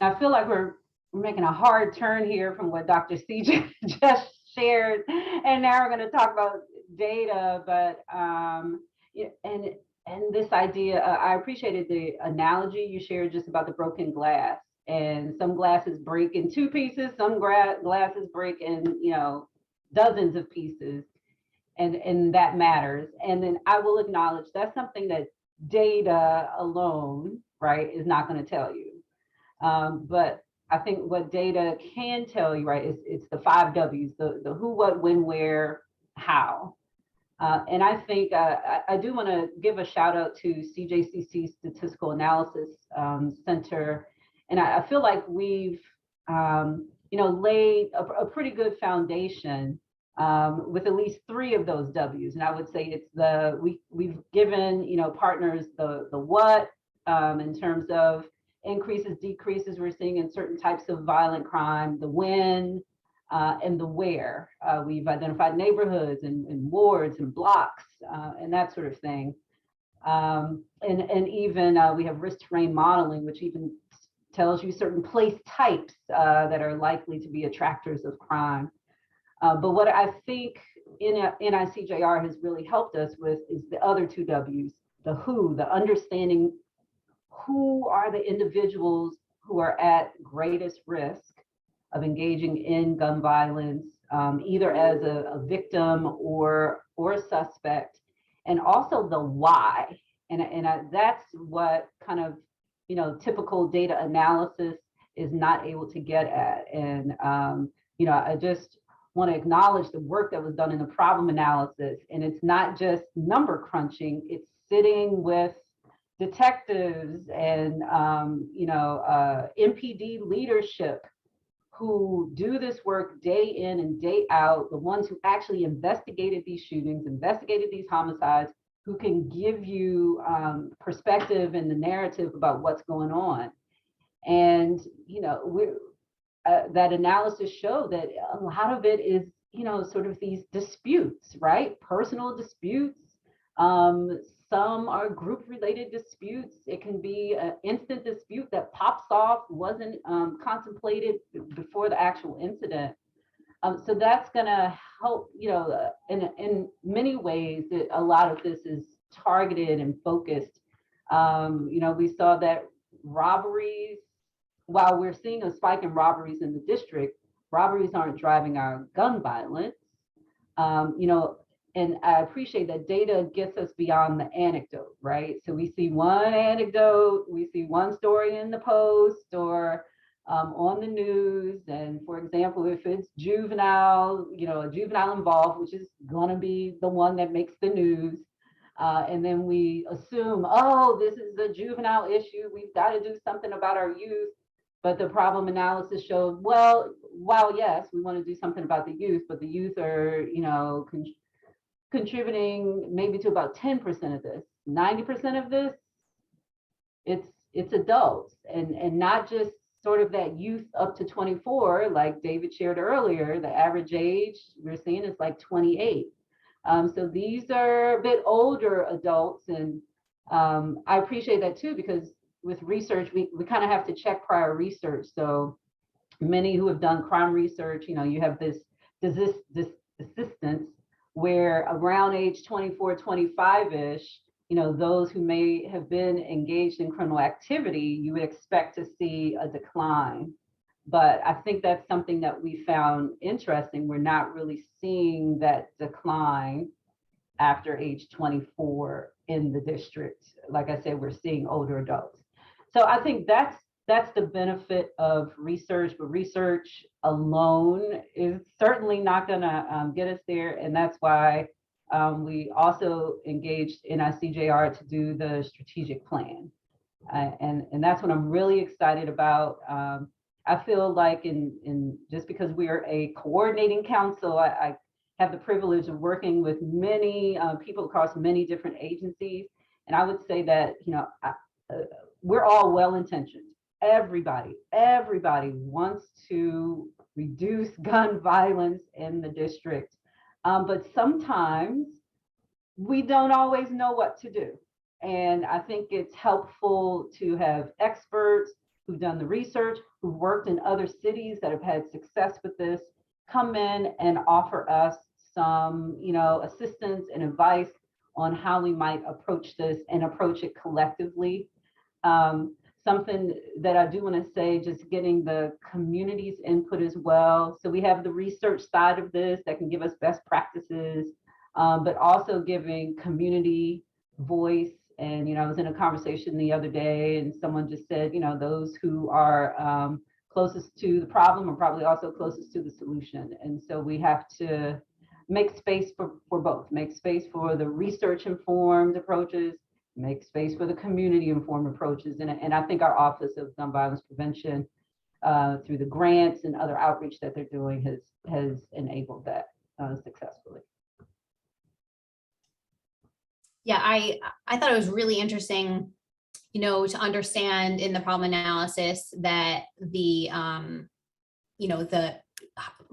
I feel like we're making a hard turn here from what Dr. CJ just shared, and now we're going to talk about data. But and this idea, I appreciated the analogy you shared just about the broken glass. And some glasses break in 2 pieces, some glasses break in, you know, dozens of pieces, and that matters. And then I will acknowledge that's something that data alone, right, is not going to tell you. But I think what data can tell you, right, is it's the 5 W's, the who, what, when, where, how. And I think I do want to give a shout out to CJCC Statistical Analysis Center. And I feel like we've laid a pretty good foundation with at least 3 of those W's. And I would say it's we've given, partners the what in terms of increases, decreases we're seeing in certain types of violent crime, the when, and the where. We've identified neighborhoods and wards and blocks and that sort of thing. And even we have risk terrain modeling, which even tells you certain place types that are likely to be attractors of crime. But what I think NICJR has really helped us with is the other 2 W's, the who, the understanding who are the individuals who are at greatest risk of engaging in gun violence, either as a victim or a suspect, and also the why. And that's what kind of, typical data analysis is not able to get at. And, I just want to acknowledge the work that was done in the problem analysis. And it's not just number crunching, it's sitting with detectives and, MPD leadership who do this work day in and day out, the ones who actually investigated these shootings, investigated these homicides, who can give you perspective and the narrative about what's going on. And, that analysis showed that a lot of it is, sort of these disputes, right? Personal disputes. Some are group-related disputes. It can be an instant dispute that pops off, wasn't contemplated before the actual incident. So that's going to help, in many ways, that a lot of this is targeted and focused. We saw that robberies, while we're seeing a spike in robberies in the district, robberies aren't driving our gun violence. And I appreciate that data gets us beyond the anecdote, right? So we see one anecdote, we see one story in the Post or on the news. And for example, if it's juvenile, a juvenile involved, which is gonna be the one that makes the news. And then we assume, oh, this is a juvenile issue, we've got to do something about our youth. But the problem analysis showed, well, while yes, we want to do something about the youth, but the youth are, contributing maybe to about 10% of this. 90% of this, it's adults, and not just sort of that youth up to 24, like David shared earlier. The average age we're seeing is like 28. So these are a bit older adults, and I appreciate that too, because with research, we kind of have to check prior research. So many who have done crime research, you have this assistance where around age 24, 25-ish, those who may have been engaged in criminal activity, you would expect to see a decline. But I think that's something that we found interesting. We're not really seeing that decline after age 24 in the district. Like I said, we're seeing older adults. So I think that's the benefit of research, but research alone is certainly not gonna get us there. And that's why we also engaged NICJR to do the strategic plan. And that's what I'm really excited about. I feel like in just because we are a coordinating council, I have the privilege of working with many people across many different agencies. And I would say that, we're all well-intentioned. Everybody wants to reduce gun violence in the district. But sometimes we don't always know what to do. And I think it's helpful to have experts who've done the research, who've worked in other cities that have had success with this, come in and offer us some, assistance and advice on how we might approach this and approach it collectively. Something that I do want to say, just getting the community's input as well. So we have the research side of this that can give us best practices, but also giving community voice. And, I was in a conversation the other day and someone just said, those who are closest to the problem are probably also closest to the solution. And so we have to make space for both, make space for the research informed approaches, make space for the community informed approaches. And I think our Office of Gun Violence Prevention through the grants and other outreach that they're doing has enabled that successfully.
Yeah, I thought it was really interesting, you know, to understand in the problem analysis that the, you know, the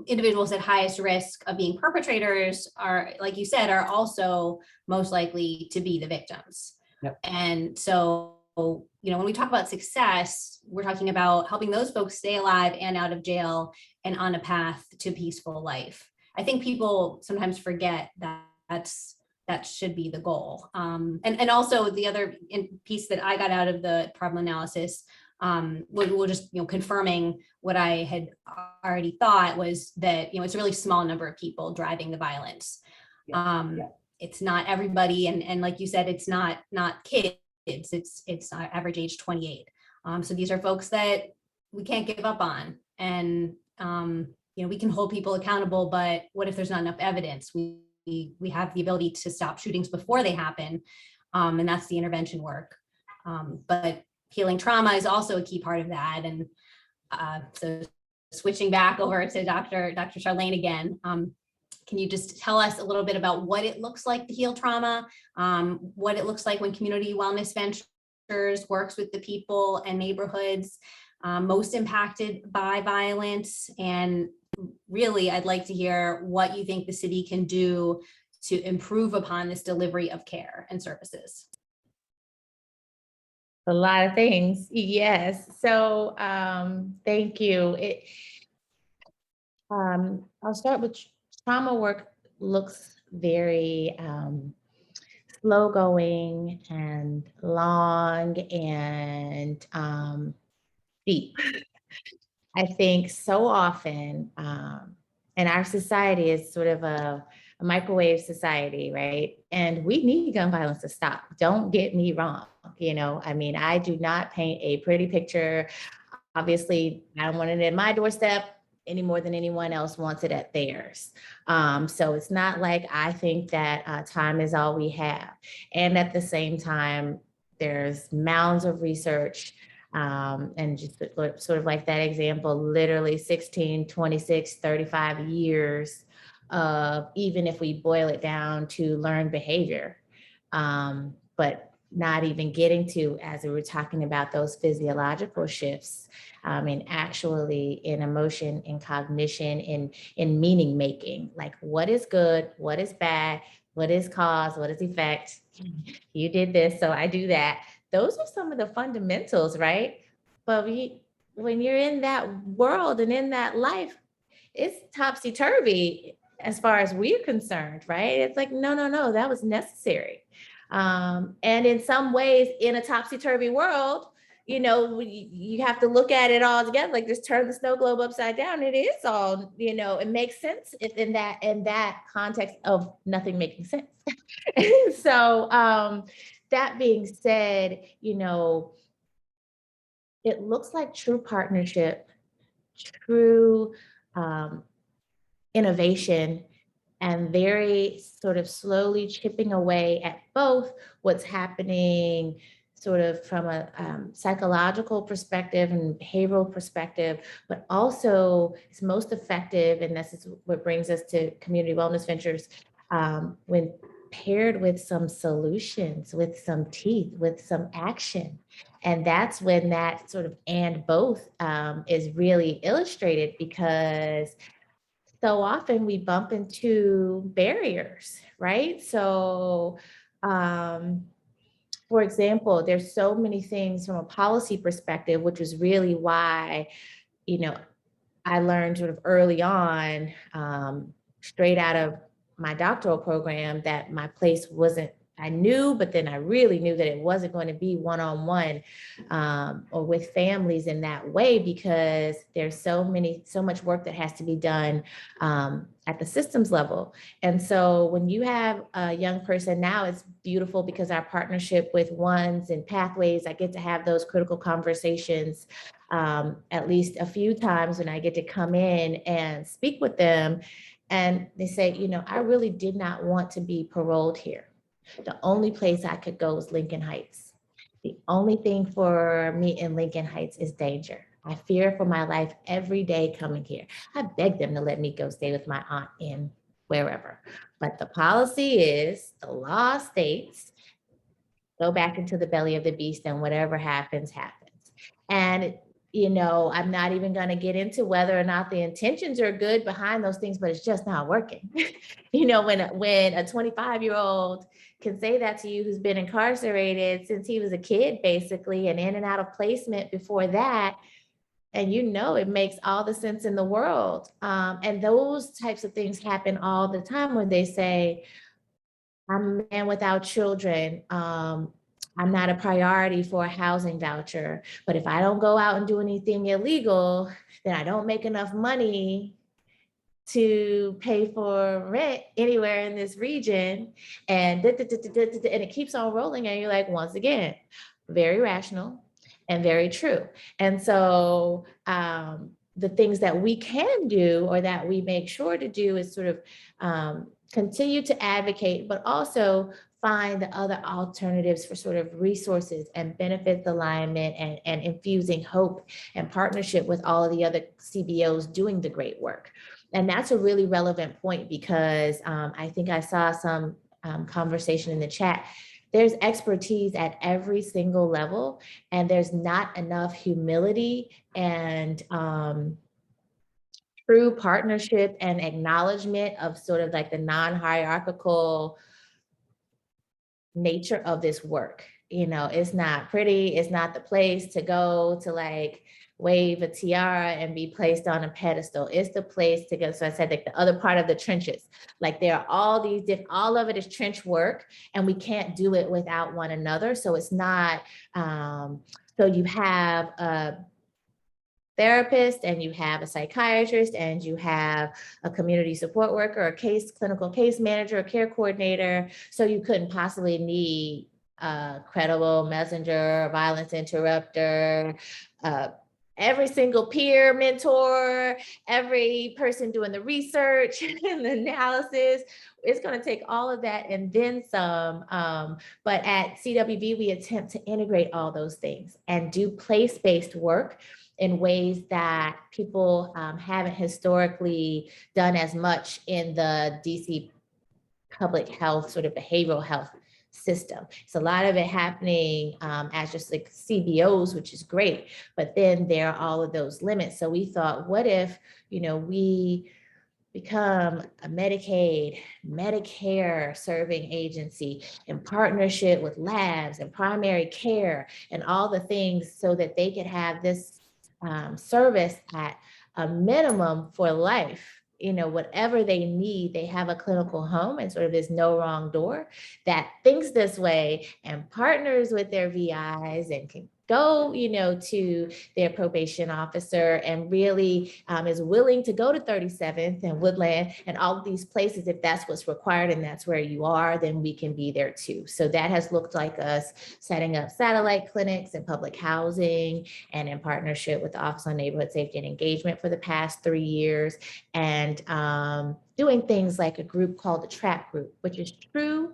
individuals at highest risk of being perpetrators are, like you said, are also most likely to be the victims.
Yep.
And so, you know, when we talk about success, we're talking about helping those folks stay alive and out of jail and on a path to peaceful life. I think people sometimes forget that that should be the goal. And also the other piece that I got out of the problem analysis, we're just, you know, confirming what I had already thought was that, you know, it's a really small number of people driving the violence. It's not everybody. And like you said, it's not kids, it's average age 28. So these are folks that we can't give up on. And, you know, we can hold people accountable, but what if there's not enough evidence? We have the ability to stop shootings before they happen. And that's the intervention work. But healing trauma is also a key part of that. And so switching back over to Dr. Charlayne again, can you just tell us a little bit about what it looks like to heal trauma, what it looks like when Community Wellness Ventures works with the people and neighborhoods most impacted by violence? And really, I'd like to hear what you think the city can do to improve upon this delivery of care and services.
A lot of things, yes. So thank you. I'll start with trauma work. Looks very slow going and long and deep. I think so often, and our society is sort of a microwave society, right? And we need gun violence to stop. Don't get me wrong. You know, I mean, I do not paint a pretty picture. Obviously, I don't want it at my doorstep any more than anyone else wants it at theirs. So it's not like I think that time is all we have. And at the same time, there's mounds of research. And just sort of like that example, literally 16, 26, 35 years of, even if we boil it down to learned behavior, but not even getting to, as we were talking about, those physiological shifts, and actually in emotion, in cognition, in meaning making, like what is good, what is bad, what is cause, what is effect. You did this, so I do that. Those are some of the fundamentals, right? But when you're in that world and in that life, it's topsy-turvy as far as we're concerned, right? It's like, no, that was necessary. And in some ways, in a topsy-turvy world, you know, you have to look at it all together, like just turn the snow globe upside down. It is all, you know, it makes sense in that context of nothing making sense. So that being said, you know, it looks like true partnership, true innovation, and very sort of slowly chipping away at both what's happening sort of from a psychological perspective and behavioral perspective, but also it's most effective, and this is what brings us to Community Wellness Ventures, when paired with some solutions, with some teeth, with some action. And that's when that sort of and both is really illustrated, because so often we bump into barriers, right? So, for example, there's so many things from a policy perspective, which is really why, you know, I learned sort of early on, straight out of my doctoral program, that my place wasn't, I knew, but then I really knew that it wasn't going to be one-on-one or with families in that way, because there's so much work that has to be done at the systems level. And so when you have a young person, now it's beautiful because our partnership with Ones and Pathways, I get to have those critical conversations at least a few times when I get to come in and speak with them. And they say, you know, I really did not want to be paroled here. The only place I could go was Lincoln Heights. The only thing for me in Lincoln Heights is danger.
I fear for my life every day coming here. I beg them to let me go stay with my aunt in wherever. But the policy is, the law states, go back into the belly of the beast and whatever happens, happens. And, you know, I'm not even going to get into whether or not the intentions are good behind those things, but it's just not working. You know, when a 25-year-old can say that to you, who's been incarcerated since he was a kid, basically, and in and out of placement before that, and you know, it makes all the sense in the world. And those types of things happen all the time when they say, I'm a man without children. I'm not a priority for a housing voucher, but if I don't go out and do anything illegal, then I don't make enough money to pay for rent anywhere in this region. And it keeps on rolling. And you're like, once again, very rational and very true. And so the things that we can do, or that we make sure to do, is sort of continue to advocate, but also find the other alternatives for sort of resources and benefits alignment, and infusing hope and partnership with all of the other CBOs doing the great work. And that's a really relevant point, because I think I saw some conversation in the chat. There's expertise at every single level, and there's not enough humility and true partnership and acknowledgement of sort of like the non-hierarchical nature of this work. You know, it's not pretty. It's not the place to go to like wave a tiara and be placed on a pedestal. It's the place to go. So I said, like, the other part of the trenches, like there are all these different, all of it is trench work, and we can't do it without one another. So it's not, so you have a therapist, and you have a psychiatrist, and you have a community support worker, a clinical case manager, a care coordinator. So you couldn't possibly need a credible messenger, violence interrupter, every single peer mentor, every person doing the research and the analysis. It's going to take all of that and then some. But at CWV, we attempt to integrate all those things and do place-based work in ways that people haven't historically done as much in the DC public health, sort of behavioral health system. So a lot of it happening as just like CBOs, which is great, but then there are all of those limits. So we thought, what if, you know, we become a Medicaid, Medicare serving agency in partnership with labs and primary care and all the things, so that they could have this service at a minimum for life. You know, whatever they need, they have a clinical home, and sort of there's no wrong door that thinks this way and partners with their VIs and can go, you know, to their probation officer, and really is willing to go to 37th and Woodland and all of these places. If that's what's required and that's where you are, then we can be there too. So that has looked like us setting up satellite clinics and public housing, and in partnership with the Office on Neighborhood Safety and Engagement for the past 3 years, and doing things like a group called the TRAP group, which is true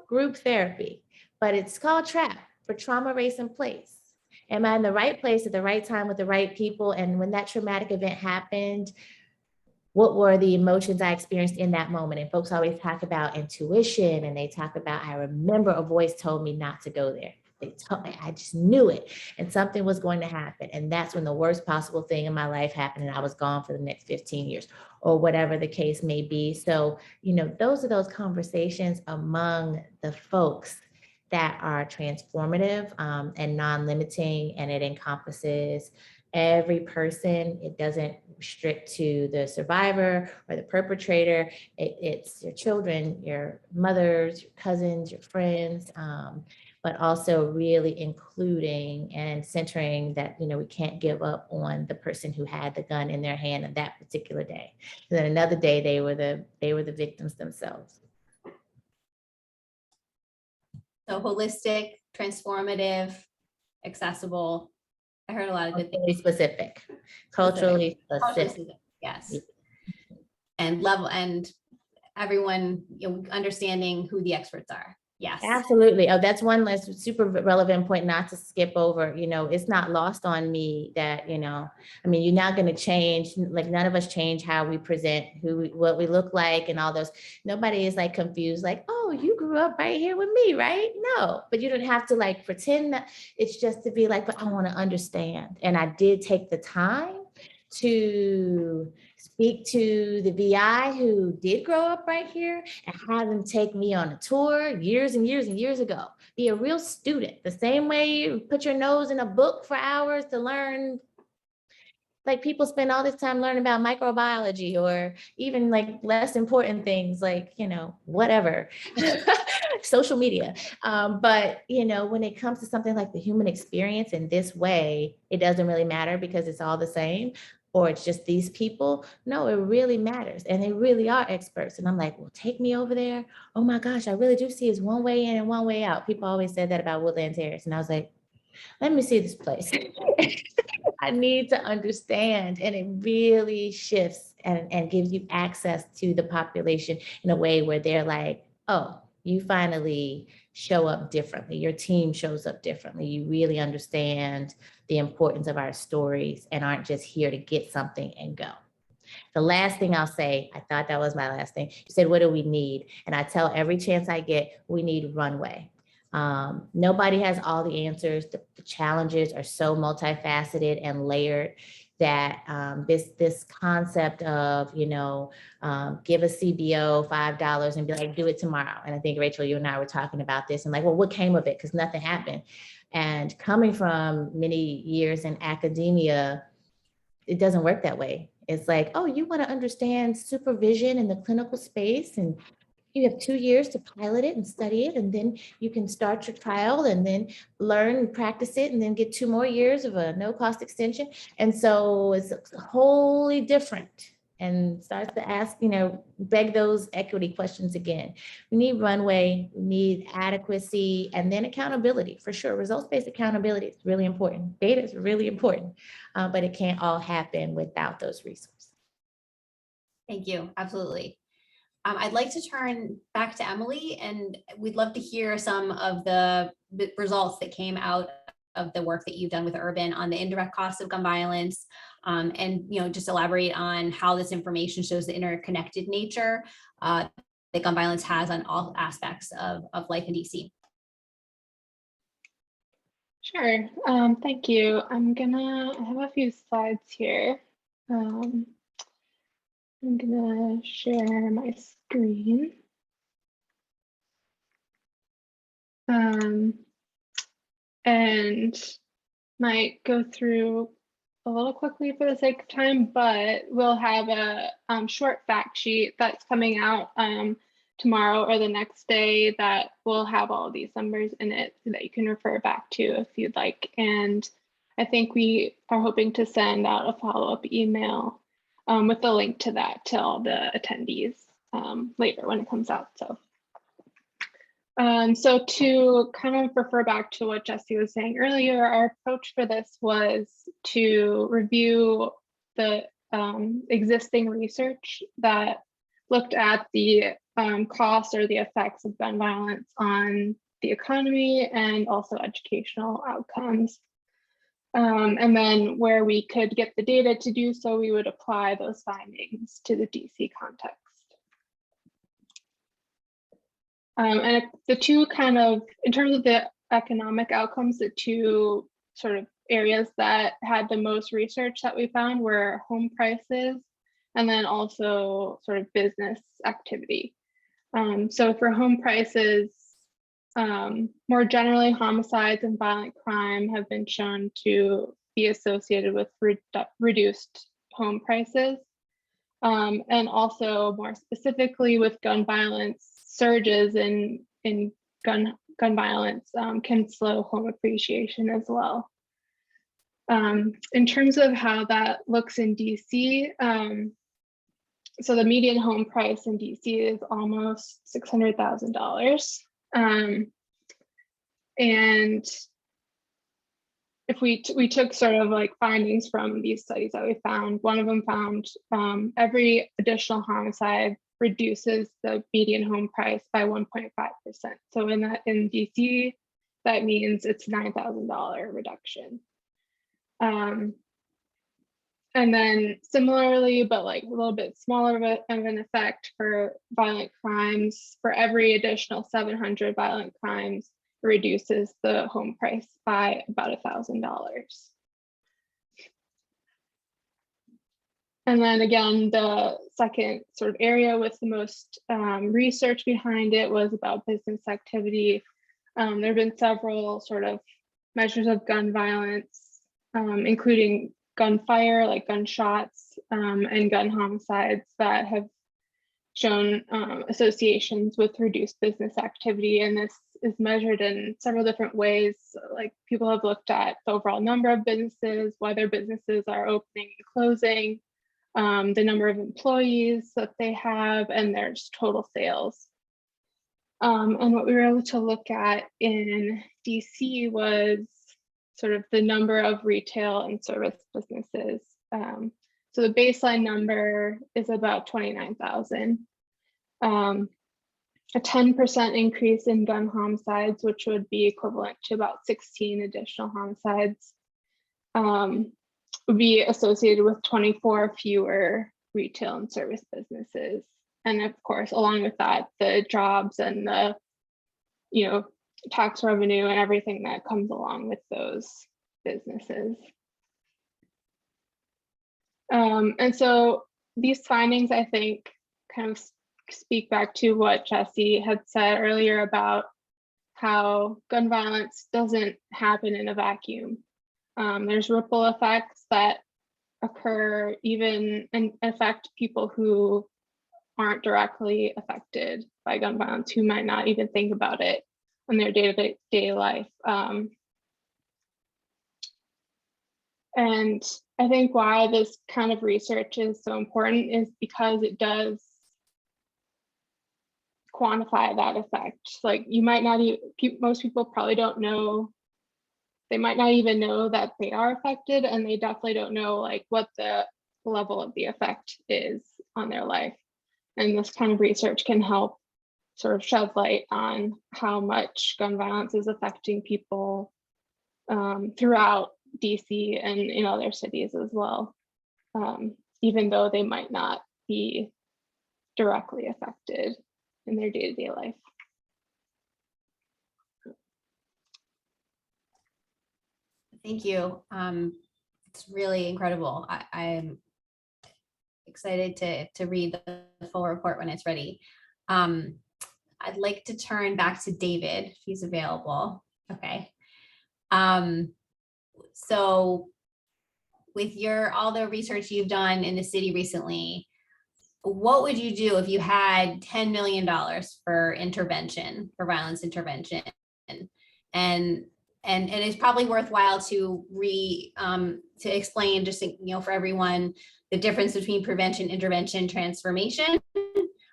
group therapy, but it's called TRAP, for trauma, race, and place. Am I in the right place at the right time with the right people? And when that traumatic event happened, what were the emotions I experienced in that moment? And folks always talk about intuition, and they talk about, I remember a voice told me not to go there. They told me, I just knew it, and something was going to happen. And that's when the worst possible thing in my life happened, and I was gone for the next 15 years, or whatever the case may be. So, you know, those are those conversations among the folks that are transformative and non-limiting, and it encompasses every person. It doesn't restrict to the survivor or the perpetrator. It's your children, your mothers, your cousins, your friends, but also really including and centering that, you know, we can't give up on the person who had the gun in their hand on that particular day. And then another day, they were the victims themselves.
So holistic, transformative, accessible. I heard a lot of good things.
Specific, culturally specific.
Yes. And level, and everyone, you know, understanding who the experts are. Yes.
Absolutely. Oh, that's one less super relevant point not to skip over. It's not lost on me that, I mean, you're not going to change, like none of us change how we present, what we look like and all those. Nobody is like confused, like, oh, you grew up right here with me, right? No, but you don't have to like pretend that. It's just to be like, but I want to understand. And I did take the time to speak to the VI who did grow up right here and have them take me on a tour years and years and years ago. Be a real student, the same way you put your nose in a book for hours to learn. Like people spend all this time learning about microbiology or even like less important things like, whatever, social media. But, when it comes to something like the human experience in this way, it doesn't really matter because it's all the same. Or it's just these people. No, it really matters. And they really are experts. And I'm like, well, take me over there. Oh my gosh, I really do see it's one way in and one way out. People always said that about Woodland Terrace. And I was like, let me see this place. I need to understand. And it really shifts and gives you access to the population in a way where they're like, oh, you finally show up differently. Your team shows up differently. You really understand the importance of our stories and aren't just here to get something and go. The last thing I'll say, I thought that was my last thing. You said, what do we need? And I tell every chance I get, we need runway. Nobody has all the answers. The challenges are so multifaceted and layered that this concept of, give a CBO $5 and be like, do it tomorrow. And I think, Rachel, you and I were talking about this and like, well, what came of it? Because nothing happened. And coming from many years in academia, it doesn't work that way. It's like, oh, you want to understand supervision in the clinical space and you have 2 years to pilot it and study it, and then you can start your trial and then learn and practice it and then get 2 more years of a no-cost extension. And so it's wholly different and starts to ask, beg those equity questions again. We need runway, we need adequacy, and then accountability for sure. Results-based accountability is really important. Data is really important, but it can't all happen without those resources.
Thank you, absolutely. I'd like to turn back to Emily, and we'd love to hear some of the results that came out of the work that you've done with Urban on the indirect costs of gun violence, and just elaborate on how this information shows the interconnected nature that gun violence has on all aspects of life in DC.
Sure, thank you. I have a few slides here. I'm gonna share my screen. And might go through a little quickly for the sake of time, but we'll have a short fact sheet that's coming out tomorrow or the next day that will have all of these numbers in it so that you can refer back to if you'd like. And I think we are hoping to send out a follow-up email with the link to that to all the attendees later when it comes out. So to kind of refer back to what Jesse was saying earlier, our approach for this was to review the existing research that looked at the costs or the effects of gun violence on the economy and also educational outcomes. And then where we could get the data to do so, we would apply those findings to the DC context. And the two kind of, in terms of the economic outcomes, the two sort of areas that had the most research that we found were home prices and then also sort of business activity. So for home prices, more generally, homicides and violent crime have been shown to be associated with reduced home prices. And also more specifically with gun violence, surges in gun violence can slow home appreciation as well. In terms of how that looks in DC, so the median home price in DC is almost $600,000. And if we took sort of like findings from these studies that we found, one of them found every additional homicide reduces the median home price by 1.5%. So in DC, that means it's $9,000 reduction. And then similarly, but like a little bit smaller of an effect for violent crimes, for every additional 700 violent crimes, it reduces the home price by about $1,000. And then again, the second sort of area with the most research behind it was about business activity. There have been several sort of measures of gun violence, including gunfire, like gunshots, and gun homicides that have shown associations with reduced business activity. And this is measured in several different ways. Like people have looked at the overall number of businesses, whether businesses are opening and closing, the number of employees that they have, and their total sales. And what we were able to look at in DC was sort of the number of retail and service businesses. So the baseline number is about 29,000. A 10% increase in gun homicides, which would be equivalent to about 16 additional homicides, would be associated with 24 fewer retail and service businesses. And of course, along with that, the jobs and the, tax revenue and everything that comes along with those businesses. And so these findings, I think, kind of speak back to what Jesse had said earlier about how gun violence doesn't happen in a vacuum. There's ripple effects that occur even and affect people who aren't directly affected by gun violence, who might not even think about it in their day-to-day life. And I think why this kind of research is so important is because it does quantify that effect. Like you might not even, most people probably don't know, they might not even know that they are affected, and they definitely don't know like what the level of the effect is on their life. And this kind of research can help sort of shed light on how much gun violence is affecting people throughout DC and in other cities as well, even though they might not be directly affected in their day-to-day life.
Thank you. It's really incredible. I'm excited to read the full report when it's ready. I'd like to turn back to David if he's available. Okay. So with all the research you've done in the city recently, what would you do if you had $10 million for intervention, for violence intervention? And it's probably worthwhile to explain just, for everyone, the difference between prevention, intervention, transformation,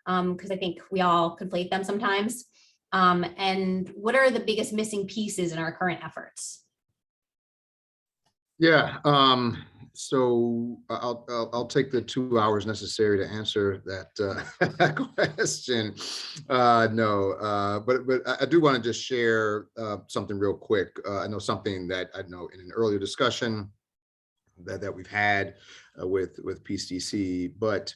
because I think we all conflate them sometimes. And what are the biggest missing pieces in our current efforts?
Yeah, so I'll take the 2 hours necessary to answer that question. But I do want to just share something real quick. I know something that I know in an earlier discussion that we've had with PCC, but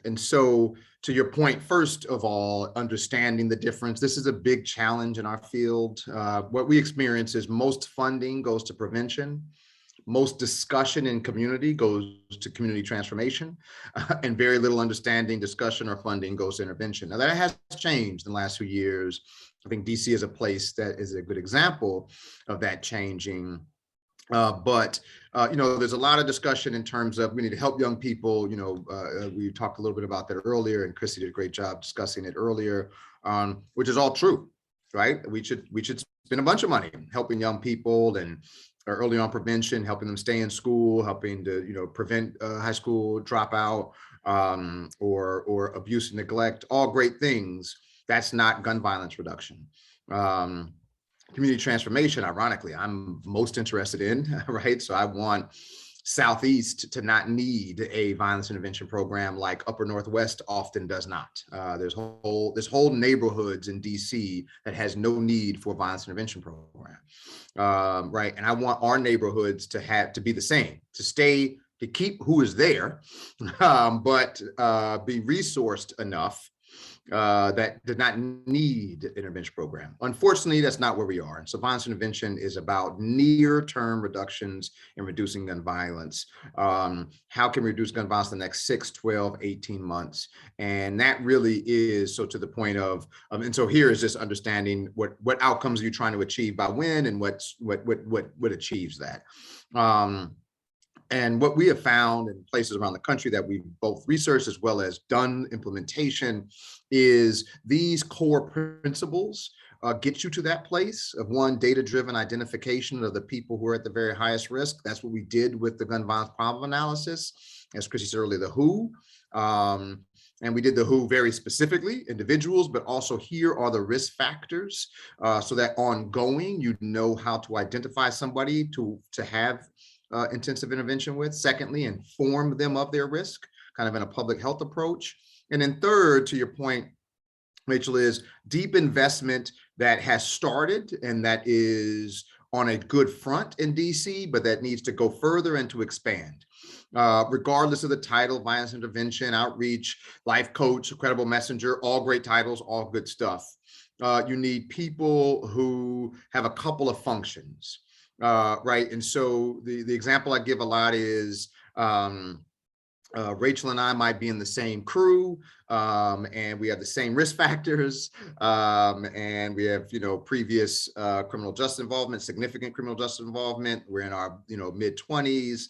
and so to your point, first of all, understanding the difference. This is a big challenge in our field. What we experience is most funding goes to prevention. Most discussion in community goes to community transformation, and very little understanding, discussion, or funding goes to intervention. Now that has changed in the last few years. I think DC is a place that is a good example of that changing. But there's a lot of discussion in terms of we need to help young people. We talked a little bit about that earlier, and Kristy did a great job discussing it earlier, which is all true, right? We should spend a bunch of money helping young people and early on prevention, helping them stay in school, helping to prevent high school dropout or abuse and neglect. All great things. That's not gun violence reduction. Community transformation, ironically, I'm most interested in, right? So I want Southeast to not need a violence intervention program like Upper Northwest often does not. There's whole neighborhoods in DC that has no need for a violence intervention program, right? And I want our neighborhoods to be the same, to keep who is there, but be resourced enough that did not need an intervention program. Unfortunately, that's not where we are. And so violence intervention is about near-term reductions in reducing gun violence. How can we reduce gun violence in the next 6, 12, 18 months? And that really is, so to the point of, and so here is just understanding what outcomes are you trying to achieve by when, and what achieves that. And what we have found in places around the country that we've both researched as well as done implementation is these core principles get you to that place of, one, data-driven identification of the people who are at the very highest risk. That's what we did with the gun violence problem analysis, as Kristy said earlier, the WHO. And we did the WHO very specifically, individuals, but also here are the risk factors, so that ongoing, you know how to identify somebody to have intensive intervention with. Secondly, inform them of their risk, kind of in a public health approach. And then third, to your point, Rachel, is deep investment that has started and that is on a good front in DC, but that needs to go further and to expand. Regardless of the title, violence intervention, outreach, life coach, credible messenger, all great titles, all good stuff. You need people who have a couple of functions. Right. And so the example I give a lot is Rachel and I might be in the same crew, and we have the same risk factors, and we have, previous criminal justice involvement, significant criminal justice involvement. We're in our, mid-20s,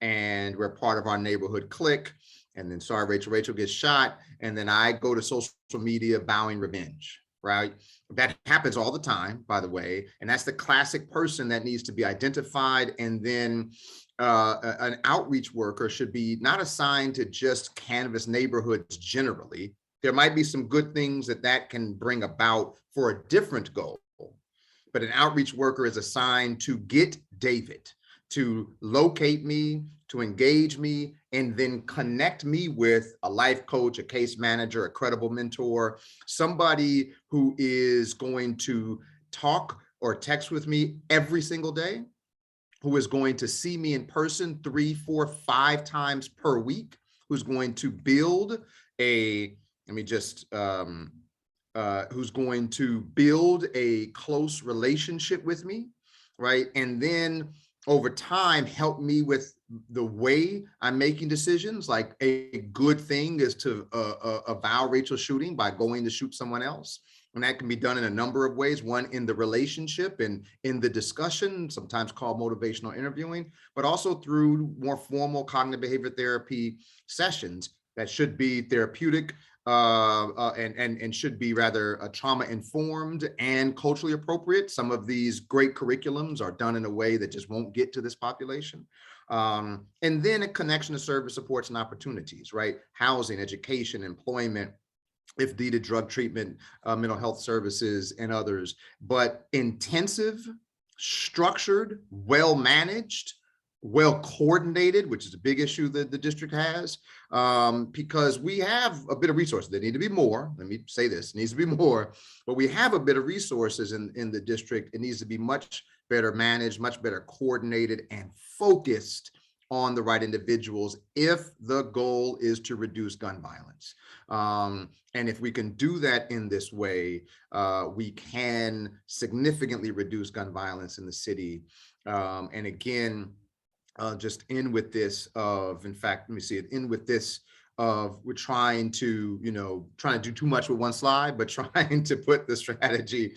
and we're part of our neighborhood clique. And then, sorry, Rachel gets shot, and then I go to social media vowing revenge. Right? That happens all the time, by the way. And that's the classic person that needs to be identified. And then an outreach worker should be not assigned to just canvass neighborhoods generally. There might be some good things that can bring about for a different goal. But an outreach worker is assigned to get David, to locate me, to engage me, and then connect me with a life coach, a case manager, a credible mentor, somebody who is going to talk or text with me every single day, who is going to see me in person 3, 4, 5 times per week, who's going to build who's going to build a close relationship with me, right? And then over time, help me with the way I'm making decisions. Like, a good thing is to avow Rachel shooting by going to shoot someone else. And that can be done in a number of ways. One, in the relationship and in the discussion, sometimes called motivational interviewing, but also through more formal cognitive behavior therapy sessions that should be therapeutic and should be rather trauma informed and culturally appropriate. Some of these great curriculums are done in a way that just won't get to this population. And then a connection to service supports and opportunities, right? Housing, education, employment, if needed, drug treatment, mental health services, and others. But intensive, structured, well-managed, well-coordinated, which is a big issue that the district has, because we have a bit of resources. There need to be more. Let me say this, it needs to be more, but we have a bit of resources in the district. It needs to be much better managed, much better coordinated, and focused on the right individuals if the goal is to reduce gun violence. And if we can do that in this way, we can significantly reduce gun violence in the city. And again, just end with this of, in fact, let me see it, end with this of, we're trying to do too much with one slide, but trying to put the strategy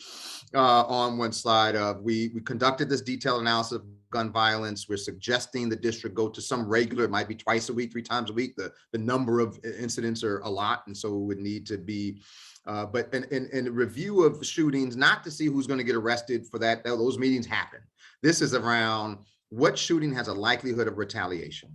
on one slide of, we conducted this detailed analysis of gun violence. We're suggesting the district go to some regular, it might be twice a week, 3 times a week. The number of incidents are a lot. And so it would need to be, but in a review of shootings, not to see who's going to get arrested for that. Those meetings happen. This is around what shooting has a likelihood of retaliation.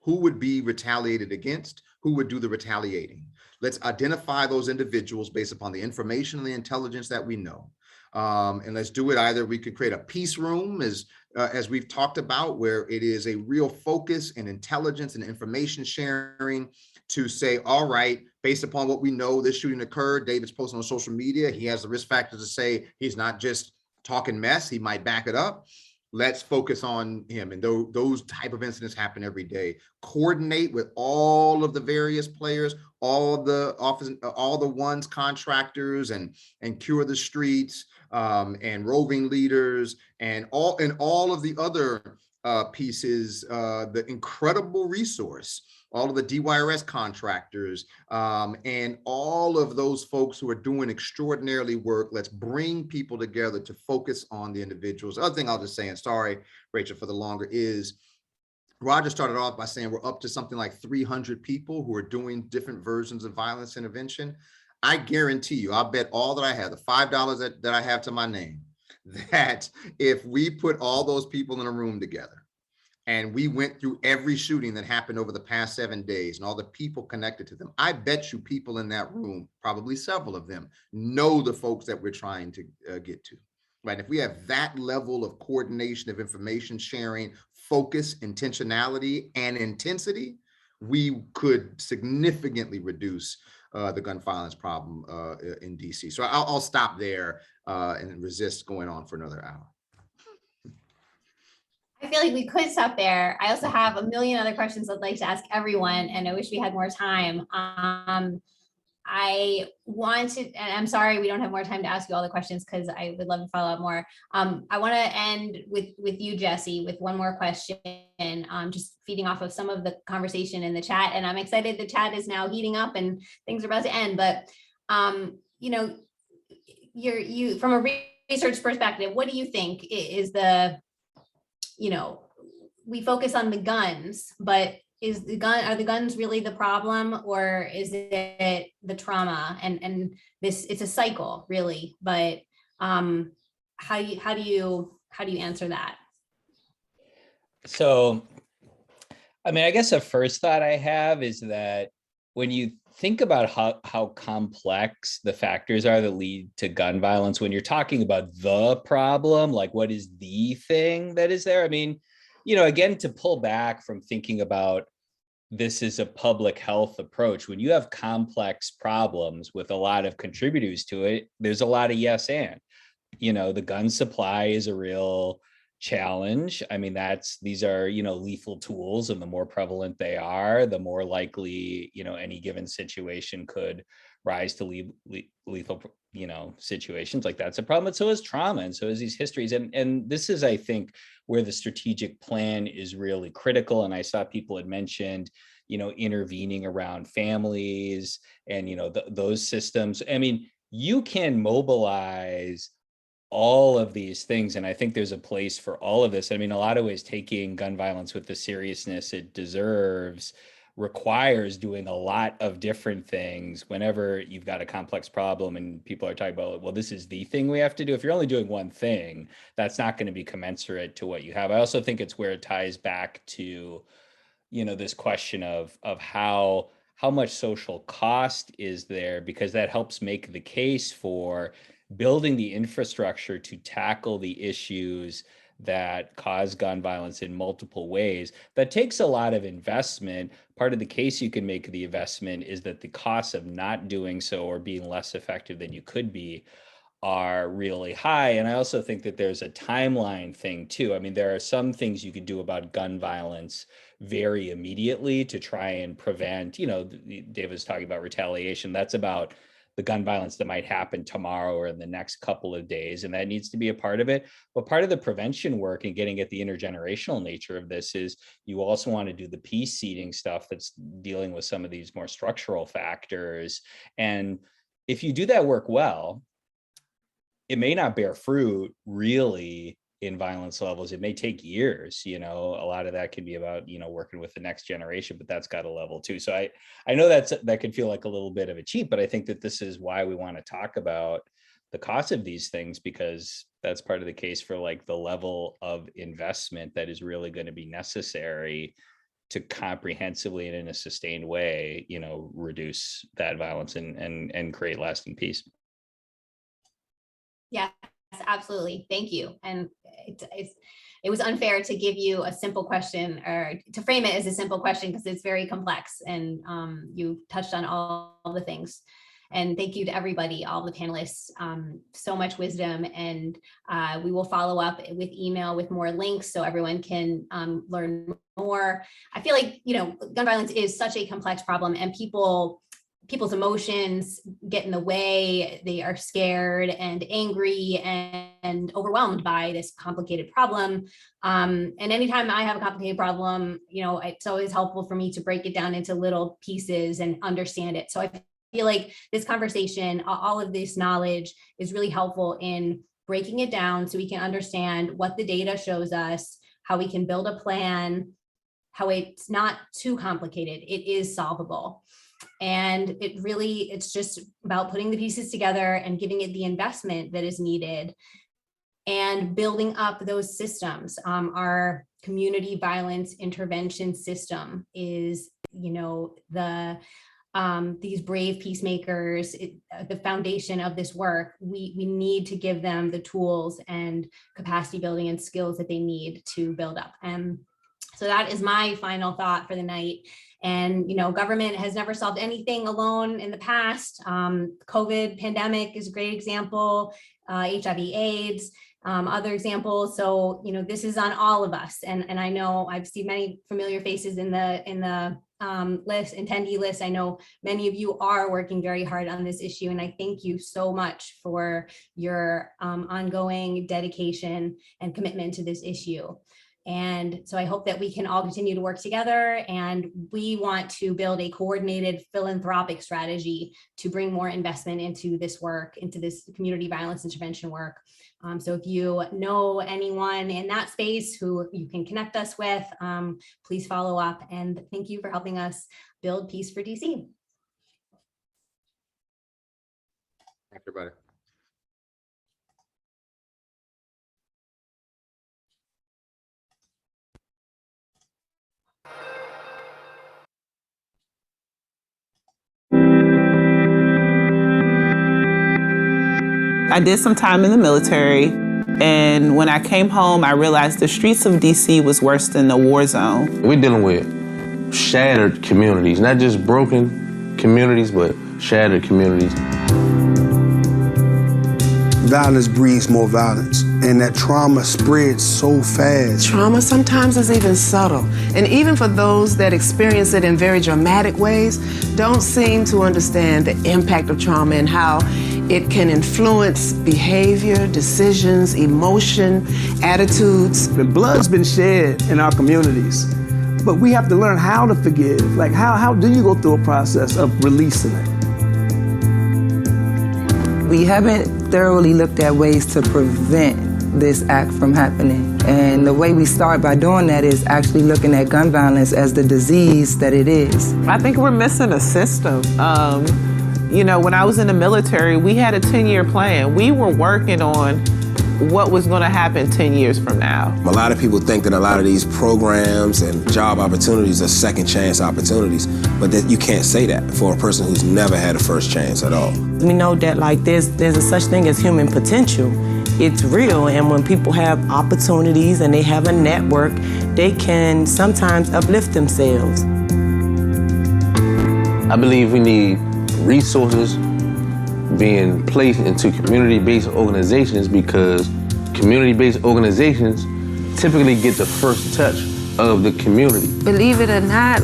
Who would be retaliated against? Who would do the retaliating? Let's identify those individuals based upon the information and the intelligence that we know. And let's do it. Either we could create a peace room, as we've talked about, where it is a real focus and intelligence and information sharing to say, all right, based upon what we know, this shooting occurred. David's posting on social media. He has the risk factors to say he's not just talking mess. He might back it up. Let's focus on him. And those type of incidents happen every day. Coordinate with all of the various players, all the ones, contractors, and Cure the Streets, and roving leaders, and all of the other pieces, the incredible resource, all of the DYRS contractors, and all of those folks who are doing extraordinarily work. Let's bring people together to focus on the individuals. The other thing I'll just say, and sorry, Rachel, for the longer, is Roger started off by saying we're up to something like 300 people who are doing different versions of violence intervention. I guarantee you, I'll bet all that I have, the $5 that I have to my name, that if we put all those people in a room together, and we went through every shooting that happened over the past 7 days and all the people connected to them, I bet you people in that room, probably several of them, know the folks that we're trying to get to, right? If we have that level of coordination of information sharing, focus, intentionality, and intensity, we could significantly reduce the gun violence problem in DC. So I'll stop there and resist going on for another hour.
I feel like we could stop there. I also have a million other questions I'd like to ask everyone, and I wish we had more time. I wanted, and I'm sorry we don't have more time to ask you all the questions because I would love to follow up more. I want to end with you, Jesse, with one more question, just feeding off of some of the conversation in the chat. And I'm excited the chat is now heating up and things are about to end. But you know, you from a research perspective, what do you think is the, you know, we focus on the guns, but are the guns really the problem, or is it the trauma? And this, it's a cycle really, but how do you answer that?
So, I mean, I guess the first thought I have is that when you think about how complex the factors are that lead to gun violence, when you're talking about the problem, like what is the thing that is there? I mean, you know, again, to pull back from thinking about this is a public health approach, when you have complex problems with a lot of contributors to it, there's a lot of yes and. You know, the gun supply is a real challenge. I mean, these are, you know, lethal tools, and the more prevalent they are, the more likely, you know, any given situation could rise to lethal, you know, situations. Like, that's a problem. But so is trauma, and so is these histories. And this is, I think, where the strategic plan is really critical. And I saw people had mentioned, you know, intervening around families and, you know, those systems. I mean, you can mobilize all of these things. And I think there's a place for all of this. I mean, a lot of ways, taking gun violence with the seriousness it deserves requires doing a lot of different things. Whenever you've got a complex problem and people are talking about, well, this is the thing we have to do. If you're only doing one thing, that's not going to be commensurate to what you have. I also think it's where it ties back to, you know, this question of how much social cost is there, because that helps make the case for building the infrastructure to tackle the issues that cause gun violence in multiple ways. That takes a lot of investment. Part of the case you can make of the investment is that the costs of not doing so or being less effective than you could be are really high. And I also think that there's a timeline thing too. I mean, there are some things you could do about gun violence very immediately to try and prevent, you know, Dave was talking about retaliation. That's about the gun violence that might happen tomorrow or in the next couple of days. And that needs to be a part of it. But part of the prevention work and getting at the intergenerational nature of this is you also want to do the peace seeding stuff that's dealing with some of these more structural factors. And if you do that work well, it may not bear fruit really in violence levels. It may take years, you know, a lot of that can be about, you know, working with the next generation, but that's got a level too. So I know that can feel like a little bit of a cheat, but I think that this is why we want to talk about the cost of these things, because that's part of the case for like the level of investment that is really going to be necessary to comprehensively and in a sustained way, you know, reduce that violence and create lasting peace.
Yeah, absolutely. Thank you. And it was unfair to give you a simple question or to frame it as a simple question because it's very complex, and you touched on all the things. And thank you to everybody, all the panelists, so much wisdom. And we will follow up with email with more links so everyone can learn more. I feel like, gun violence is such a complex problem, and people's emotions get in the way. They are scared and angry and overwhelmed by this complicated problem. And anytime I have a complicated problem, it's always helpful for me to break it down into little pieces and understand it. So I feel like this conversation, all of this knowledge is really helpful in breaking it down so we can understand what the data shows us, how we can build a plan, how it's not too complicated. It is solvable. And it's just about putting the pieces together and giving it the investment that is needed and building up those systems. Our community violence intervention system is, these brave peacemakers, the foundation of this work. We need to give them the tools and capacity building and skills that they need to build up. And so that is my final thought for the night. And, government has never solved anything alone in the past. COVID pandemic is a great example, HIV AIDS, other examples. So, this is on all of us. And I know I've seen many familiar faces in the attendee list. I know many of you are working very hard on this issue, and I thank you so much for your ongoing dedication and commitment to this issue. And so I hope that we can all continue to work together, and we want to build a coordinated philanthropic strategy to bring more investment into this work, into this community violence intervention work. So if you know anyone in that space who you can connect us with, please follow up, and thank you for helping us build peace for DC.
Thank you, everybody.
I did some time in the military, and when I came home, I realized the streets of DC was worse than the war zone.
We're dealing with shattered communities, not just broken communities, but shattered communities.
Violence breeds more violence, and that trauma spreads so fast.
Trauma sometimes is even subtle, and even for those that experience it in very dramatic ways, don't seem to understand the impact of trauma and how it can influence behavior, decisions, emotion, attitudes.
The blood's been shed in our communities, but we have to learn how to forgive. Like, how do you go through a process of releasing it?
We haven't thoroughly looked at ways to prevent this act from happening. And the way we start by doing that is actually looking at gun violence as the disease that it is.
I think we're missing a system. When I was in the military, we had a 10-year plan. We were working on what was going to happen 10 years from now.
A lot of people think that a lot of these programs and job opportunities are second chance opportunities, but that you can't say that for a person who's never had a first chance at all.
We know that there's a such thing as human potential. It's real, and when people have opportunities and they have a network, they can sometimes uplift themselves.
I believe we need resources being placed into community-based organizations, because community-based organizations typically get the first touch of the community.
Believe it or not,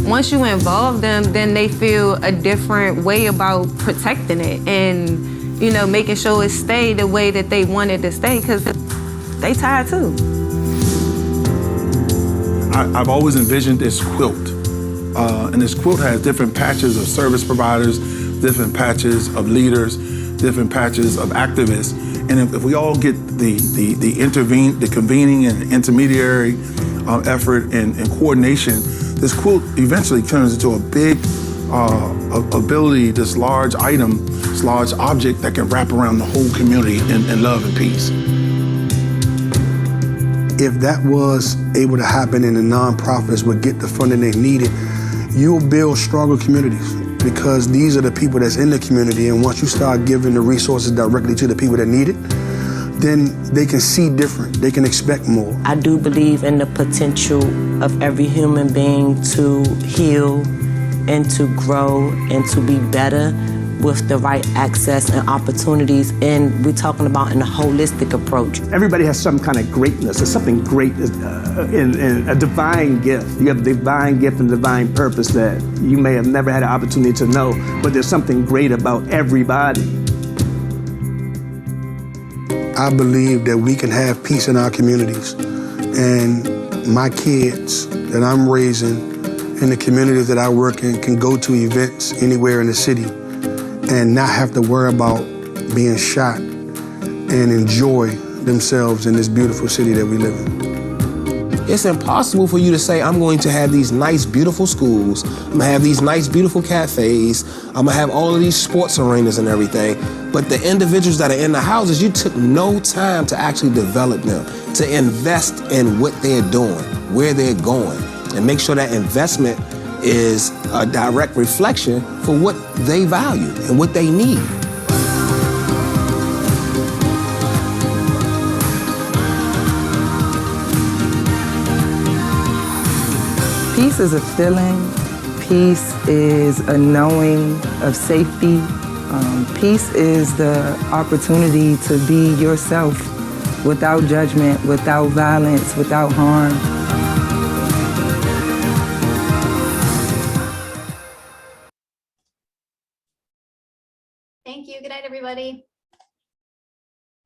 once you involve them, then they feel a different way about protecting it and, making sure it stay the way that they want it to stay, because they tired too.
I've always envisioned this quilt. And this quilt has different patches of service providers, different patches of leaders, different patches of activists. And if we all get the convening and intermediary effort and coordination, this quilt eventually turns into a big ability, this large item, this large object that can wrap around the whole community in love and peace.
If that was able to happen and the nonprofits would get the funding they needed, you'll build stronger communities, because these are the people that's in the community, and once you start giving the resources directly to the people that need it, then they can see different. They can expect more.
I do believe in the potential of every human being to heal and to grow and to be better with the right access and opportunities. And we're talking about in a holistic approach.
Everybody has some kind of greatness. There's something great in a divine gift. You have divine gift and divine purpose that you may have never had an opportunity to know, but there's something great about everybody.
I believe that we can have peace in our communities. And my kids that I'm raising in the communities that I work in can go to events anywhere in the city and not have to worry about being shot and enjoy themselves in this beautiful city that we live in.
It's impossible for you to say, I'm going to have these nice, beautiful schools, I'm gonna have these nice, beautiful cafes, I'm gonna have all of these sports arenas and everything, but the individuals that are in the houses, you took no time to actually develop them, to invest in what they're doing, where they're going, and make sure that investment is a direct reflection for what they value and what they need.
Peace is a feeling. Peace is a knowing of safety. Peace is the opportunity to be yourself without judgment, without violence, without harm.
Thank you. Good night, everybody.